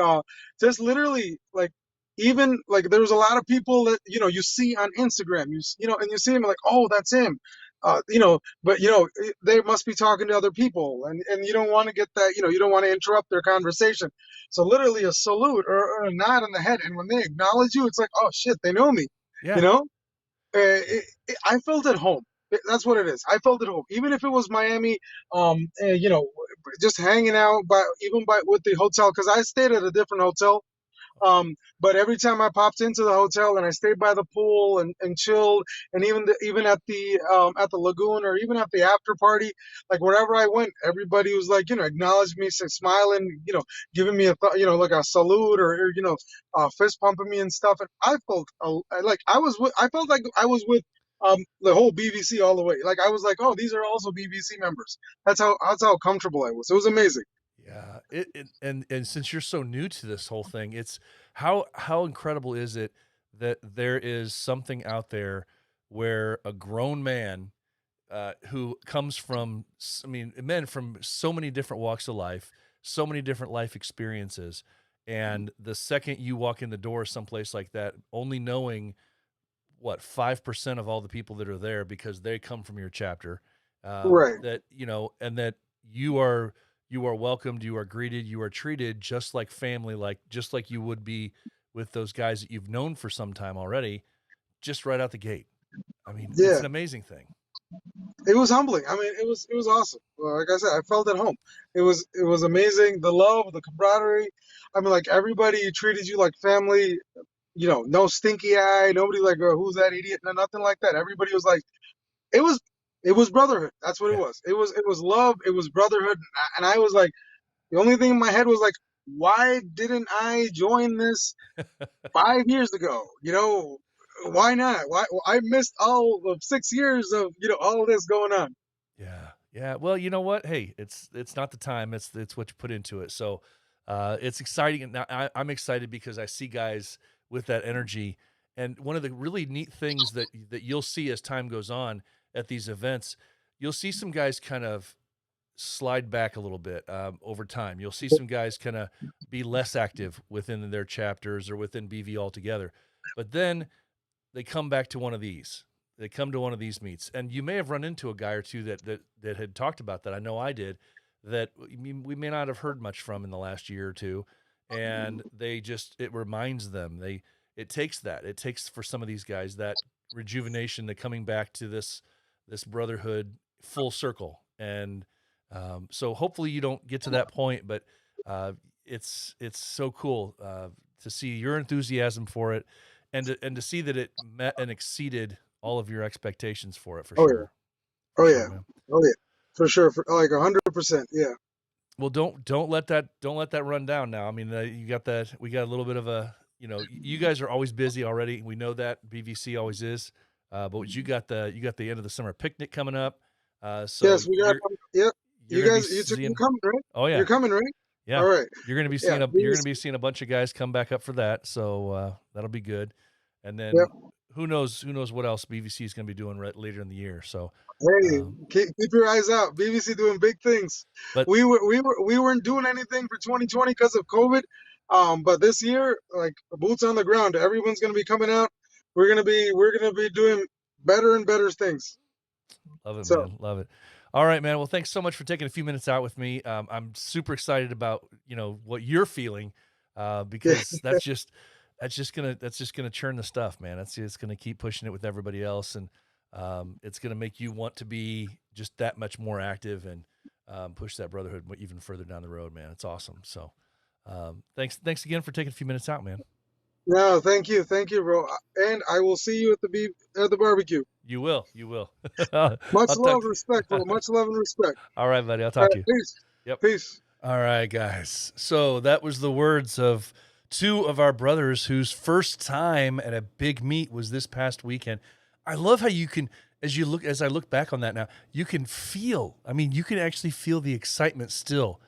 just literally like even like there was a lot of people that you see on Instagram, and you see them like, oh, that's him. But they must be talking to other people, and you don't want to get that, you don't want to interrupt their conversation. So literally a salute or a nod on the head, and when they acknowledge you, it's like, oh shit, they know me. You Yeah. know, I felt at home. That's what it is. I felt at home, even if it was Miami. Just hanging out with the hotel because I stayed at a different hotel. But every time I popped into the hotel and I stayed by the pool and chilled, and even at the lagoon or even at the after party, like wherever I went, everybody was like, acknowledged me, smiling, giving me like a salute or fist pumping me and stuff. And I felt I felt like I was with the whole BBC all the way. Like I was like, oh, these are also BBC members. That's how comfortable I was. It was amazing. Yeah, and since you're so new to this whole thing, it's how incredible is it that there is something out there where a grown man who comes from, men from so many different walks of life, so many different life experiences, and the second you walk in the door someplace like that, only knowing what 5% of all the people that are there because they come from your chapter, Right. that and that you are welcomed, you are greeted, you are treated just like family, just like you would be with those guys that you've known for some time already, just right out the gate. I mean, it's Yeah. an amazing thing. It was humbling. I mean, it was awesome. Like I said, I felt at home. It was amazing. The love, the camaraderie. I mean, like everybody treated you like family. No stinky eye. Nobody like, who's that idiot? No, nothing like that. Everybody was like, it was it was brotherhood. That's what it Yeah. was. It was love. It was brotherhood. And I was like, the only thing in my head was like, why didn't I join this 5 years ago? Why not? Why I missed all of 6 years of all of this going on. Yeah, yeah. Well, you know what? Hey, it's not the time. It's what you put into it. So, it's exciting, and now I'm excited because I see guys with that energy. And one of the really neat things that you'll see as time goes on at these events, you'll see some guys kind of slide back a little bit over time. You'll see some guys kind of be less active within their chapters or within BV altogether. But then they come back to one of these. They come to one of these meets, and you may have run into a guy or two that had talked about that. I know I did. That we may not have heard much from in the last year or two, and it reminds them. It takes for some of these guys that rejuvenation, the coming back to this brotherhood full circle, and so hopefully you don't get to that point, but it's so cool to see your enthusiasm for it, and to see that it met and exceeded all of your expectations for it, for Oh sure. yeah. Oh For yeah. sure, man. Oh yeah. For sure. For like 100%. Yeah. Well, don't let that run down now. I mean, you got that. We got a little bit of a. You guys are always busy already. We know that BVC always is. But you got the end of the summer picnic coming up. So Yes, we got. Yep. you're You gonna be guys, you're seeing. coming, right? Oh yeah, You're coming, right? yeah. All right. You're gonna be Yeah. seeing a bunch of guys come back up for that. So that'll be good. And then Yep. who knows what else BVC is gonna be doing later in the year. So. Hey, Um, keep your eyes out. BBC doing big things. But We weren't doing anything for 2020 because of COVID. But this year, like boots on the ground, everyone's gonna be coming out. We're gonna be doing better and better things. love it, So man. Love it. All right, man. Well, thanks so much for taking a few minutes out with me. I'm super excited about what you're feeling, because that's just gonna churn the stuff, man. It's gonna keep pushing it with everybody else, and it's gonna make you want to be just that much more active and push that brotherhood even further down the road, man. It's awesome. So thanks again for taking a few minutes out, man. no, thank you, bro. And I will see you at the barbecue. You will. Much I'll love, talk. respect, bro. Much love and respect. All right, buddy. I'll All talk to right, you. peace. Yep. Peace. All right, guys. So that was the words of two of our brothers whose first time at a big meet was this past weekend. I love how you can, as I look back on that now, you can you can actually feel the excitement still.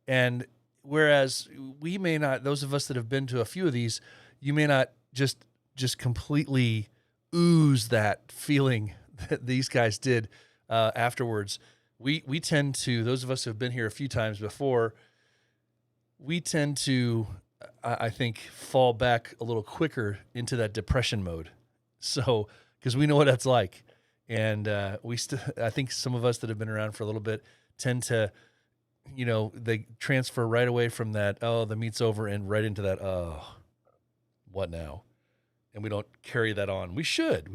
And whereas we may not, those of us that have been to a few of these, you may not just completely ooze that feeling that these guys did afterwards. We tend to, those of us who have been here a few times before, we tend to, I think, fall back a little quicker into that depression mode. So, because we know what that's like. And I think some of us that have been around for a little bit tend to, they transfer right away from that, oh, the meet's over, and right into that, oh, what now? And we don't carry that on. We should.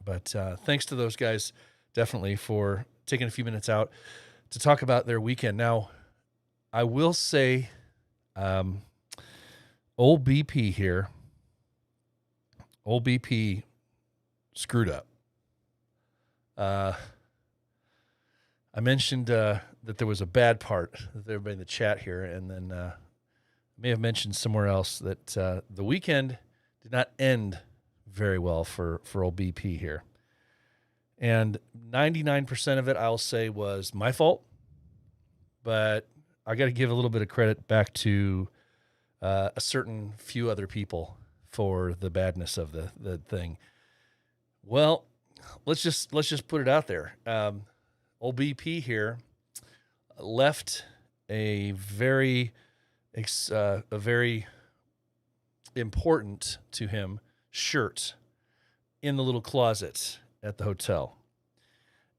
But thanks to those guys, definitely, for taking a few minutes out to talk about their weekend. Now, I will say, old BP here, old BP screwed up. I mentioned that there was a bad part with everybody in the chat here, and then may have mentioned somewhere else that the weekend did not end very well for old BP here. And 99% of it, I'll say, was my fault. But I got to give a little bit of credit back to a certain few other people for the badness of the thing. Well, let's just put it out there. Old BP here left a very important to him shirt in the little closet at the hotel,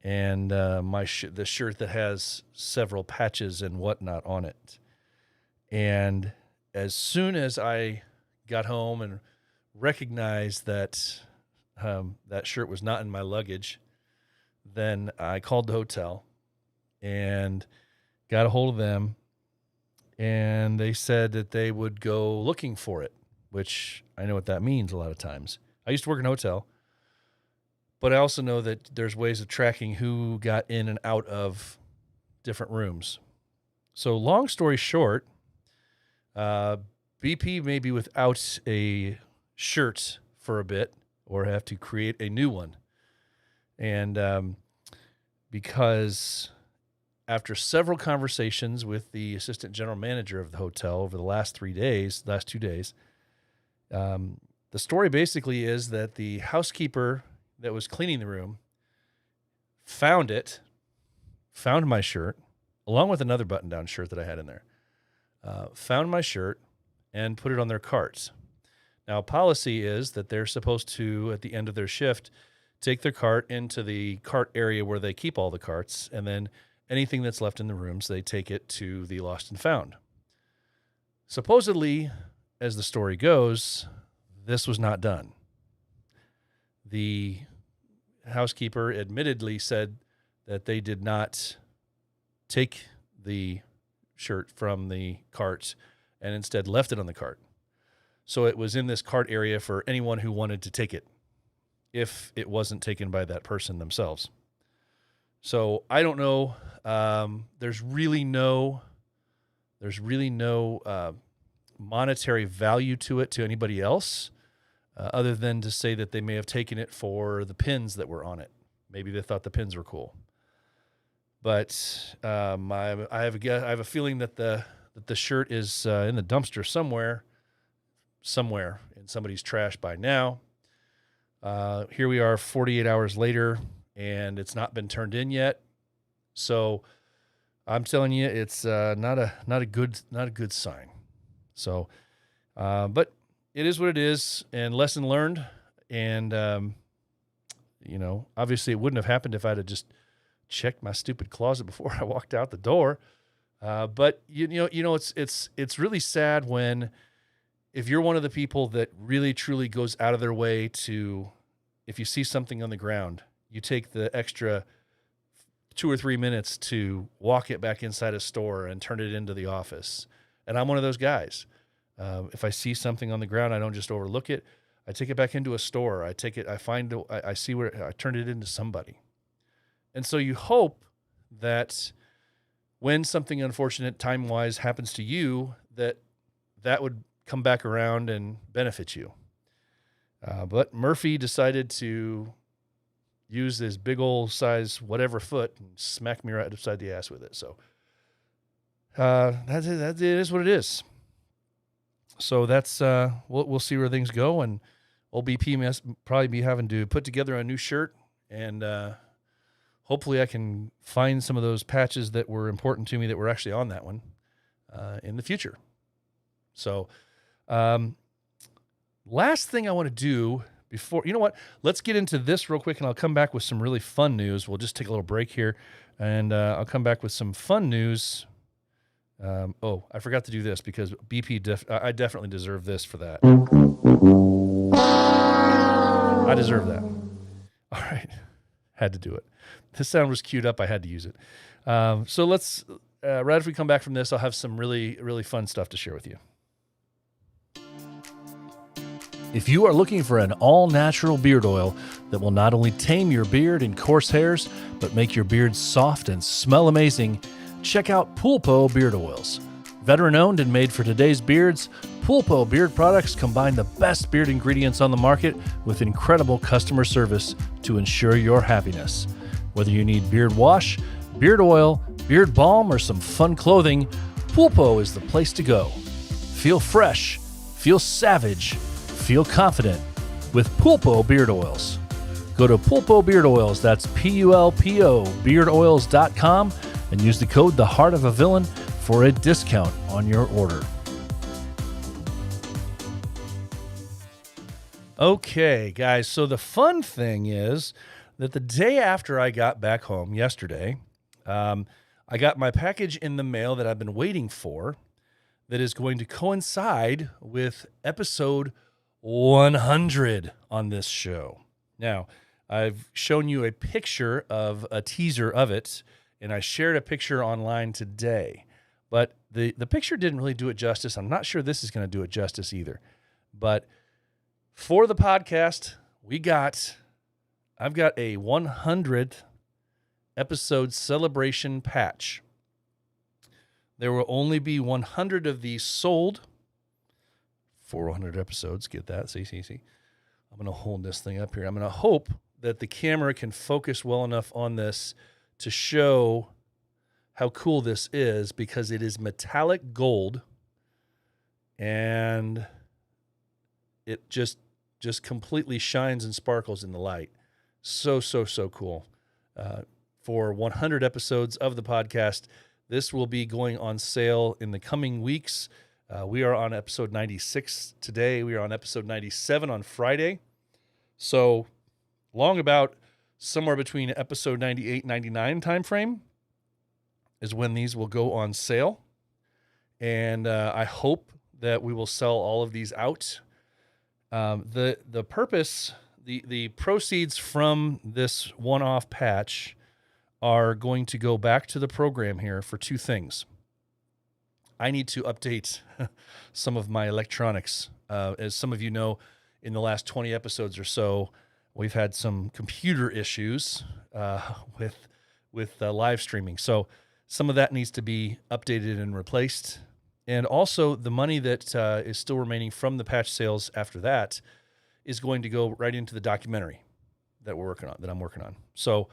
and the shirt that has several patches and whatnot on it. And as soon as I got home and recognized that that shirt was not in my luggage, then I called the hotel and got a hold of them, and they said that they would go looking for it, which I know what that means a lot of times. I used to work in a hotel, but I also know that there's ways of tracking who got in and out of different rooms. So long story short, BP may be without a shirt for a bit or have to create a new one. And because after several conversations with the assistant general manager of the hotel over the last 2 days, the story basically is that the housekeeper that was cleaning the room found my shirt, along with another button-down shirt that I had in there, found my shirt and put it on their carts. Now, policy is that they're supposed to, at the end of their shift, take their cart into the cart area where they keep all the carts, and then anything that's left in the rooms, they take it to the lost and found. Supposedly, as the story goes, this was not done. The housekeeper admittedly said that they did not take the shirt from the cart and instead left it on the cart. So it was in this cart area for anyone who wanted to take it, if it wasn't taken by that person themselves. So I don't know. There's really no monetary value to it to anybody else, other than to say that they may have taken it for the pins that were on it. Maybe they thought the pins were cool. But I have a feeling that the shirt is in the dumpster somewhere in somebody's trash by now. Here we are 48 hours later, and it's not been turned in yet. So I'm telling you, it's not a good sign. So, but it is what it is, and lesson learned. And obviously, it wouldn't have happened if I'd have just checked my stupid closet before I walked out the door. But it's really sad when, if you're one of the people that really truly goes out of their way to, if you see something on the ground, you take the extra 2 or 3 minutes to walk it back inside a store and turn it into the office. And I'm one of those guys. If I see something on the ground, I don't just overlook it. I take it back into a store. I see where I turn it into somebody. And so you hope that when something unfortunate time-wise happens to you, that would come back around and benefit you. But Murphy decided to use this big old size whatever foot and smack me right upside the ass with it. So it is what it is. So that's we'll see where things go, and old BP must probably be having to put together a new shirt, and hopefully I can find some of those patches that were important to me that were actually on that one in the future. So last thing I want to do before, you know what? Let's get into this real quick, and I'll come back with some really fun news. We'll just take a little break here, and I'll come back with some fun news. I forgot to do this because BP, I definitely deserve this for that. I deserve that. All right. Had to do it. This sound was queued up. I had to use it. So let's, right after we come back from this, I'll have some really, really fun stuff to share with you. If you are looking for an all-natural beard oil that will not only tame your beard and coarse hairs, but make your beard soft and smell amazing, check out Pulpo Beard Oils. Veteran-owned and made for today's beards, Pulpo beard products combine the best beard ingredients on the market with incredible customer service to ensure your happiness. Whether you need beard wash, beard oil, beard balm, or some fun clothing, Pulpo is the place to go. Feel fresh, feel savage, feel confident with Pulpo Beard Oils. Go to Pulpo Beard Oils, that's Pulpo beardoils.com, and use the code The Heart of a Villain for a discount on your order. Okay, guys, so the fun thing is that the day after I got back home yesterday, I got my package in the mail that I've been waiting for that is going to coincide with episode 100 on this show. Now, I've shown you a picture of a teaser of it, and I shared a picture online today. But the picture didn't really do it justice. I'm not sure this is going to do it justice either. But for the podcast, I've got a 100 episode celebration patch. There will only be 100 of these sold for 100 episodes. Get that? See. I'm going to hold this thing up here. I'm going to hope that the camera can focus well enough on this to show how cool this is, because it is metallic gold and it just completely shines and sparkles in the light. So cool. For 100 episodes of the podcast, this will be going on sale in the coming weeks. We are on episode 96 today. We are on episode 97 on Friday. So long about somewhere between episode 98 and 99 timeframe is when these will go on sale. And I hope that we will sell all of these out. The purpose, the proceeds from this one-off patch are going to go back to the program here for two things. I need to update some of my electronics. As some of you know, in the last 20 episodes or so, we've had some computer issues with live streaming. So some of that needs to be updated and replaced. And also the money that is still remaining from the patch sales after that is going to go right into the documentary that I'm working on. So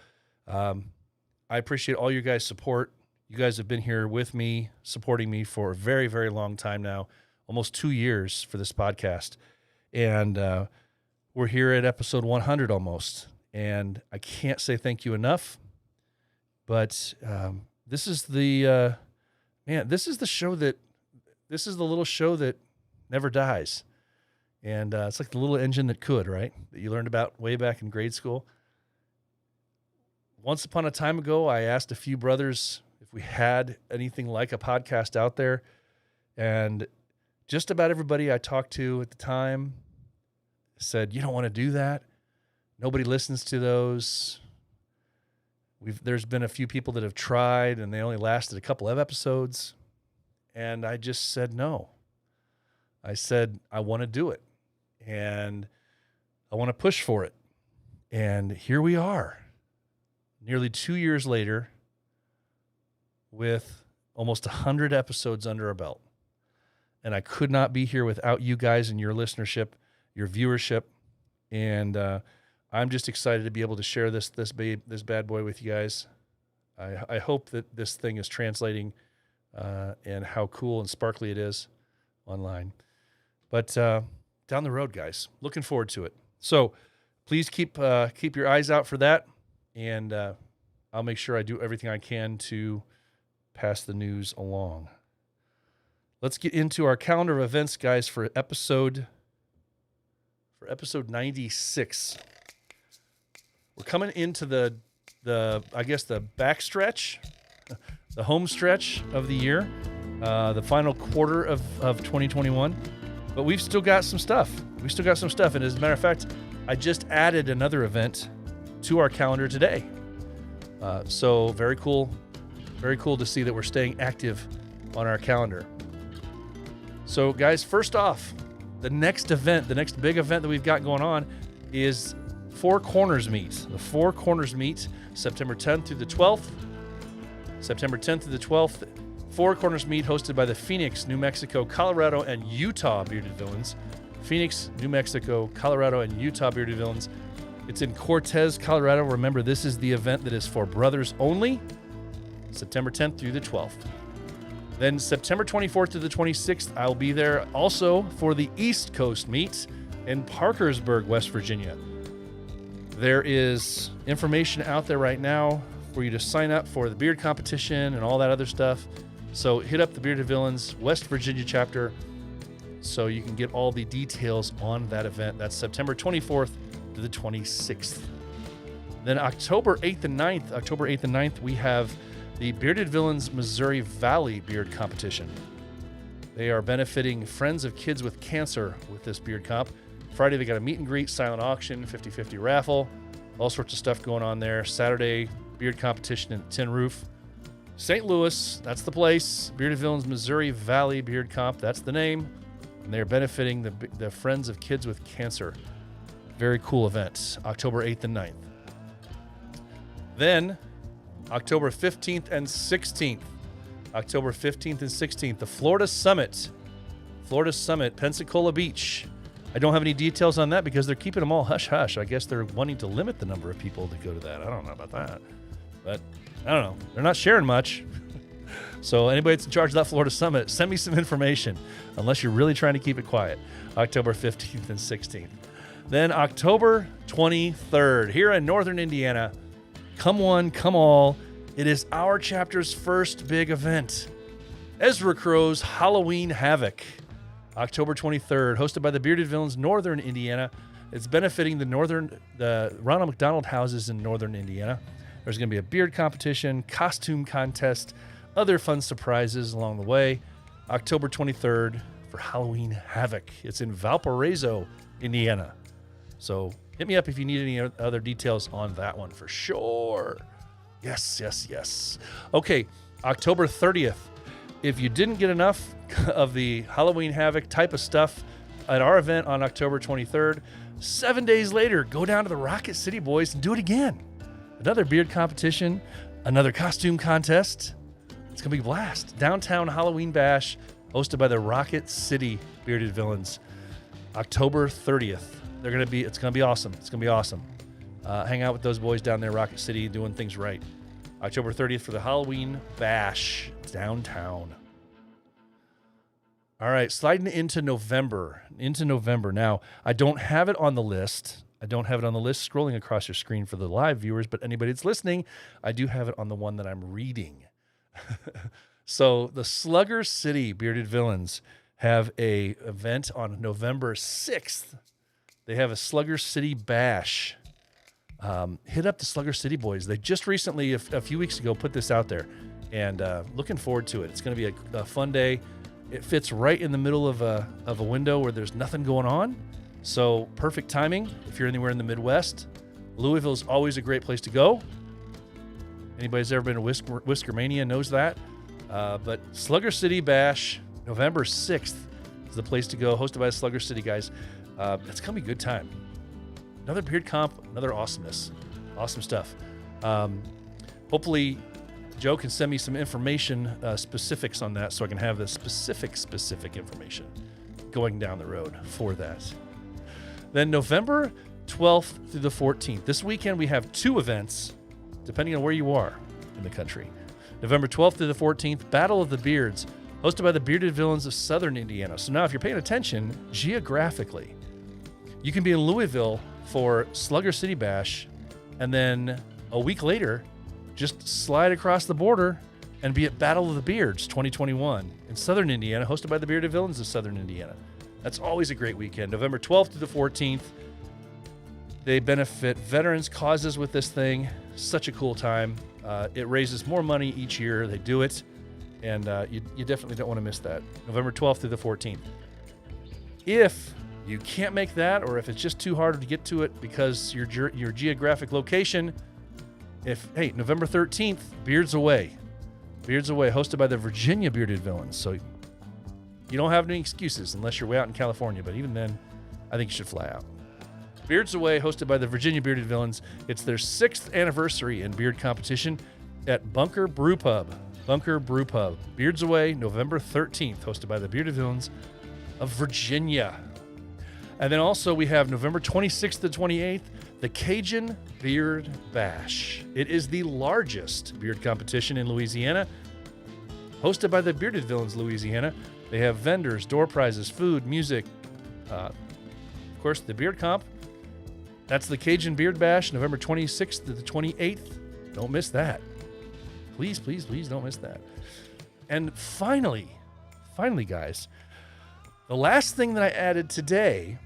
I appreciate all your guys' support. You guys have been here with me, supporting me for a very, very long time now, almost 2 years for this podcast. And we're here at episode 100 almost. And I can't say thank you enough. But this is the little show that never dies. And it's like the little engine that could, right? That you learned about way back in grade school. Once upon a time ago, I asked a few brothers if we had anything like a podcast out there. And just about everybody I talked to at the time said, you don't want to do that. Nobody listens to those. There's been a few people that have tried and they only lasted a couple of episodes. And I just said no. I said, I want to do it. And I want to push for it. And here we are, nearly 2 years later, with almost 100 episodes under our belt. And I could not be here without you guys and your listenership, your viewership. And I'm just excited to be able to share this bad boy with you guys. I hope that this thing is translating and how cool and sparkly it is online. But down the road, guys, looking forward to it. So please keep your eyes out for that, and I'll make sure I do everything I can to pass the news along. Let's get into our calendar of events, guys, for episode 96. We're coming into the backstretch, the home stretch of the year, the final quarter of 2021. But we've still got some stuff. And as a matter of fact, I just added another event to our calendar today. So very cool to see that we're staying active on our calendar. So guys, first off, the next big event that we've got going on is Four Corners Meet. The Four Corners Meet, September 10th through the 12th. September 10th through the 12th. Four Corners Meet, hosted by the Phoenix, New Mexico, Colorado, and Utah Bearded Villains. Phoenix, New Mexico, Colorado, and Utah Bearded Villains. It's in Cortez, Colorado. Remember, this is the event that is for brothers only. September 10th through the 12th. Then September 24th to the 26th, I'll be there also for the East Coast Meet in Parkersburg, West Virginia. There is information out there right now for you to sign up for the beard competition and all that other stuff. So hit up the Bearded Villains West Virginia chapter so you can get all the details on that event. That's September 24th to the 26th. Then October 8th and 9th, we have the Bearded Villains Missouri Valley Beard Competition. They are benefiting Friends of Kids with Cancer with this beard comp. Friday, they got a meet and greet, silent auction, 50-50 raffle, all sorts of stuff going on there. Saturday, beard competition in Tin Roof. St. Louis, that's the place. Bearded Villains Missouri Valley Beard Comp, that's the name. And they're benefiting the Friends of Kids with Cancer. Very cool event, October 8th and 9th. Then, October 15th and 16th, October 15th and 16th, the Florida Summit, Pensacola Beach. I don't have any details on that because they're keeping them all hush-hush. I guess they're wanting to limit the number of people that go to that. I don't know about that. But I don't know. They're not sharing much. So anybody that's in charge of that Florida Summit, send me some information, unless you're really trying to keep it quiet. October 15th and 16th. Then October 23rd, here in Northern Indiana, come one, come all. It is our chapter's first big event. Ezra Crow's Halloween Havoc. October 23rd, hosted by the Bearded Villains, Northern Indiana. It's benefiting the Ronald McDonald houses in Northern Indiana. There's going to be a beard competition, costume contest, other fun surprises along the way. October 23rd for Halloween Havoc. It's in Valparaiso, Indiana. So hit me up if you need any other details on that one for sure. Yes. Okay, October 30th. If you didn't get enough of the Halloween Havoc type of stuff at our event on October 23rd, 7 days later, go down to the Rocket City Boys and do it again. Another beard competition, another costume contest. It's going to be a blast. Downtown Halloween Bash, hosted by the Rocket City Bearded Villains. October 30th. It's going to be awesome. It's going to be awesome. Hang out with those boys down there, Rocket City, doing things right. October 30th for the Halloween Bash downtown. All right, sliding into November. Now, I don't have it on the list. Scrolling across your screen for the live viewers, but anybody that's listening, I do have it on the one that I'm reading. So the Slugger City Bearded Villains have a event on November 6th. They have a Slugger City Bash. Hit up the Slugger City Boys. They just recently, a few weeks ago, put this out there, and looking forward to it. It's going to be a fun day. It fits right in the middle of a window where there's nothing going on. So perfect timing if you're anywhere in the Midwest. Louisville's always a great place to go. Anybody who's ever been to Whiskermania knows that. But Slugger City Bash, November 6th is the place to go, hosted by the Slugger City guys. It's going to be a good time. Another beard comp, another awesomeness. Awesome stuff. Hopefully, Joe can send me some information, specifics on that, so I can have the specific information going down the road for that. Then November 12th through the 14th. This weekend we have two events, depending on where you are in the country. November 12th through the 14th, Battle of the Beards, hosted by the Bearded Villains of Southern Indiana. So now if you're paying attention geographically, you can be in Louisville for Slugger City Bash, and then a week later, just slide across the border and be at Battle of the Beards 2021 in Southern Indiana, hosted by the Bearded Villains of Southern Indiana. That's always a great weekend. November 12th to the 14th. They benefit veterans' causes with this thing. Such a cool time. It raises more money each year. They do it, and you definitely don't want to miss that. November 12th through the 14th. If you can't make that, or if it's just too hard to get to it because your geographic location, November 13th, Beards Away, hosted by the Virginia Bearded Villains. So you don't have any excuses unless you're way out in California, but even then, I think you should fly out. Beards Away, hosted by the Virginia Bearded Villains. It's their 6th anniversary in beard competition at Bunker Brew Pub. Beards Away, November 13th, hosted by the Bearded Villains of Virginia. And then also we have November 26th to 28th, the Cajun Beard Bash. It is the largest beard competition in Louisiana, hosted by the Bearded Villains, Louisiana. They have vendors, door prizes, food, music, of course, the beard comp. That's the Cajun Beard Bash, November 26th to the 28th. Don't miss that. Please don't miss that. And finally, guys, the last thing that I added today,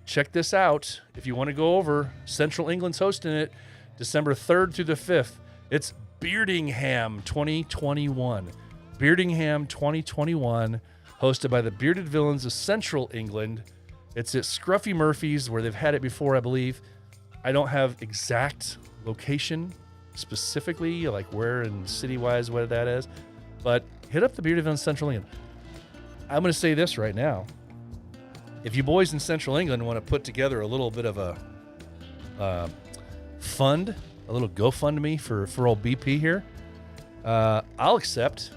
check this out. If you want to go over, Central England's hosting it December 3rd through the 5th. It's Beardingham 2021. Beardingham 2021, hosted by the Bearded Villains of Central England. It's at Scruffy Murphy's, where they've had it before, I believe. I don't have exact location specifically, like where and city-wise, what that is. But hit up the Bearded Villains Central England. I'm going to say this right now. If you boys in Central England want to put together a little bit of a fund, a little GoFundMe for old BP here, I'll accept.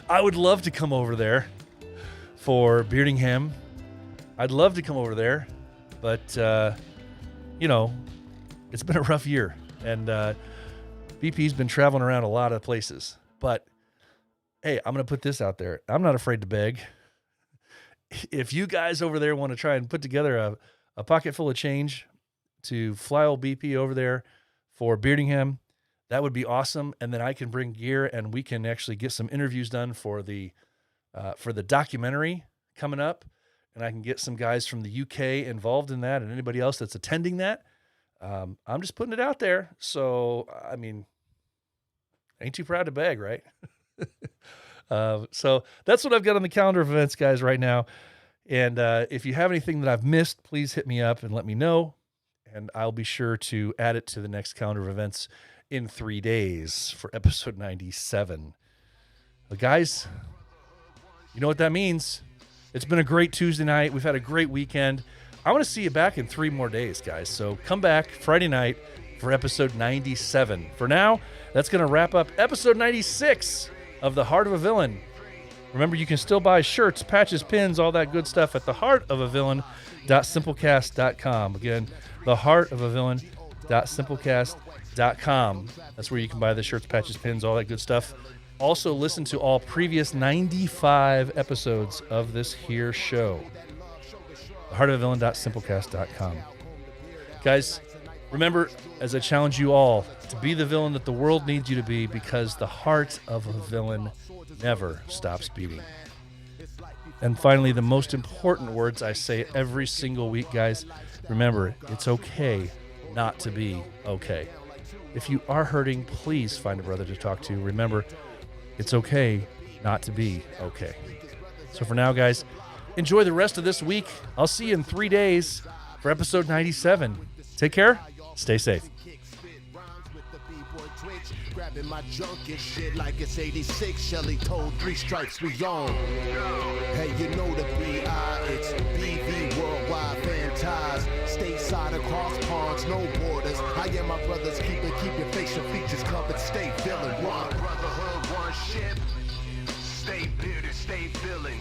I would love to come over there for Beardingham. I'd love to come over there, but, you know, it's been a rough year. And BP's been traveling around a lot of places. But, hey, I'm going to put this out there. I'm not afraid to beg. If you guys over there want to try and put together a pocket full of change to fly old BP over there for Beardingham, that would be awesome. And then I can bring gear and we can actually get some interviews done for the documentary coming up. And I can get some guys from the UK involved in that and anybody else that's attending that. I'm just putting it out there. So, I mean, ain't too proud to beg, right? So that's what I've got on the calendar of events, guys, right now. And if you have anything that I've missed, please hit me up and let me know. And I'll be sure to add it to the next calendar of events in 3 days for episode 97. But guys, you know what that means. It's been a great Tuesday night. We've had a great weekend. I want to see you back in 3 more days, guys. So come back Friday night for episode 97. For now, that's going to wrap up episode 96 of The Heart of a Villain. Remember, you can still buy shirts, patches, pins, all that good stuff at theheartofavillain.simplecast.com. Again, theheartofavillain.simplecast.com. That's where you can buy the shirts, patches, pins, all that good stuff. Also, listen to all previous 95 episodes of this here show. Theheartofavillain.simplecast.com. Guys, remember, as I challenge you all to be the villain that the world needs you to be, because the heart of a villain never stops beating. And finally, the most important words I say every single week, guys, remember, it's okay not to be okay. If you are hurting, please find a brother to talk to. Remember, it's okay not to be okay. So for now, guys, enjoy the rest of this week. I'll see you in 3 days for episode 97. Take care. Stay safe. Grabbing my junk and shit like it's 86. Shelly told 3 stripes we on. Hey, you know the B.I. It's BV worldwide fantastic. Stateside across ponds, no borders. I am my brothers. Keep your facial features covered. Stay feeling one brotherhood, one ship. Stay bearded, stay feeling.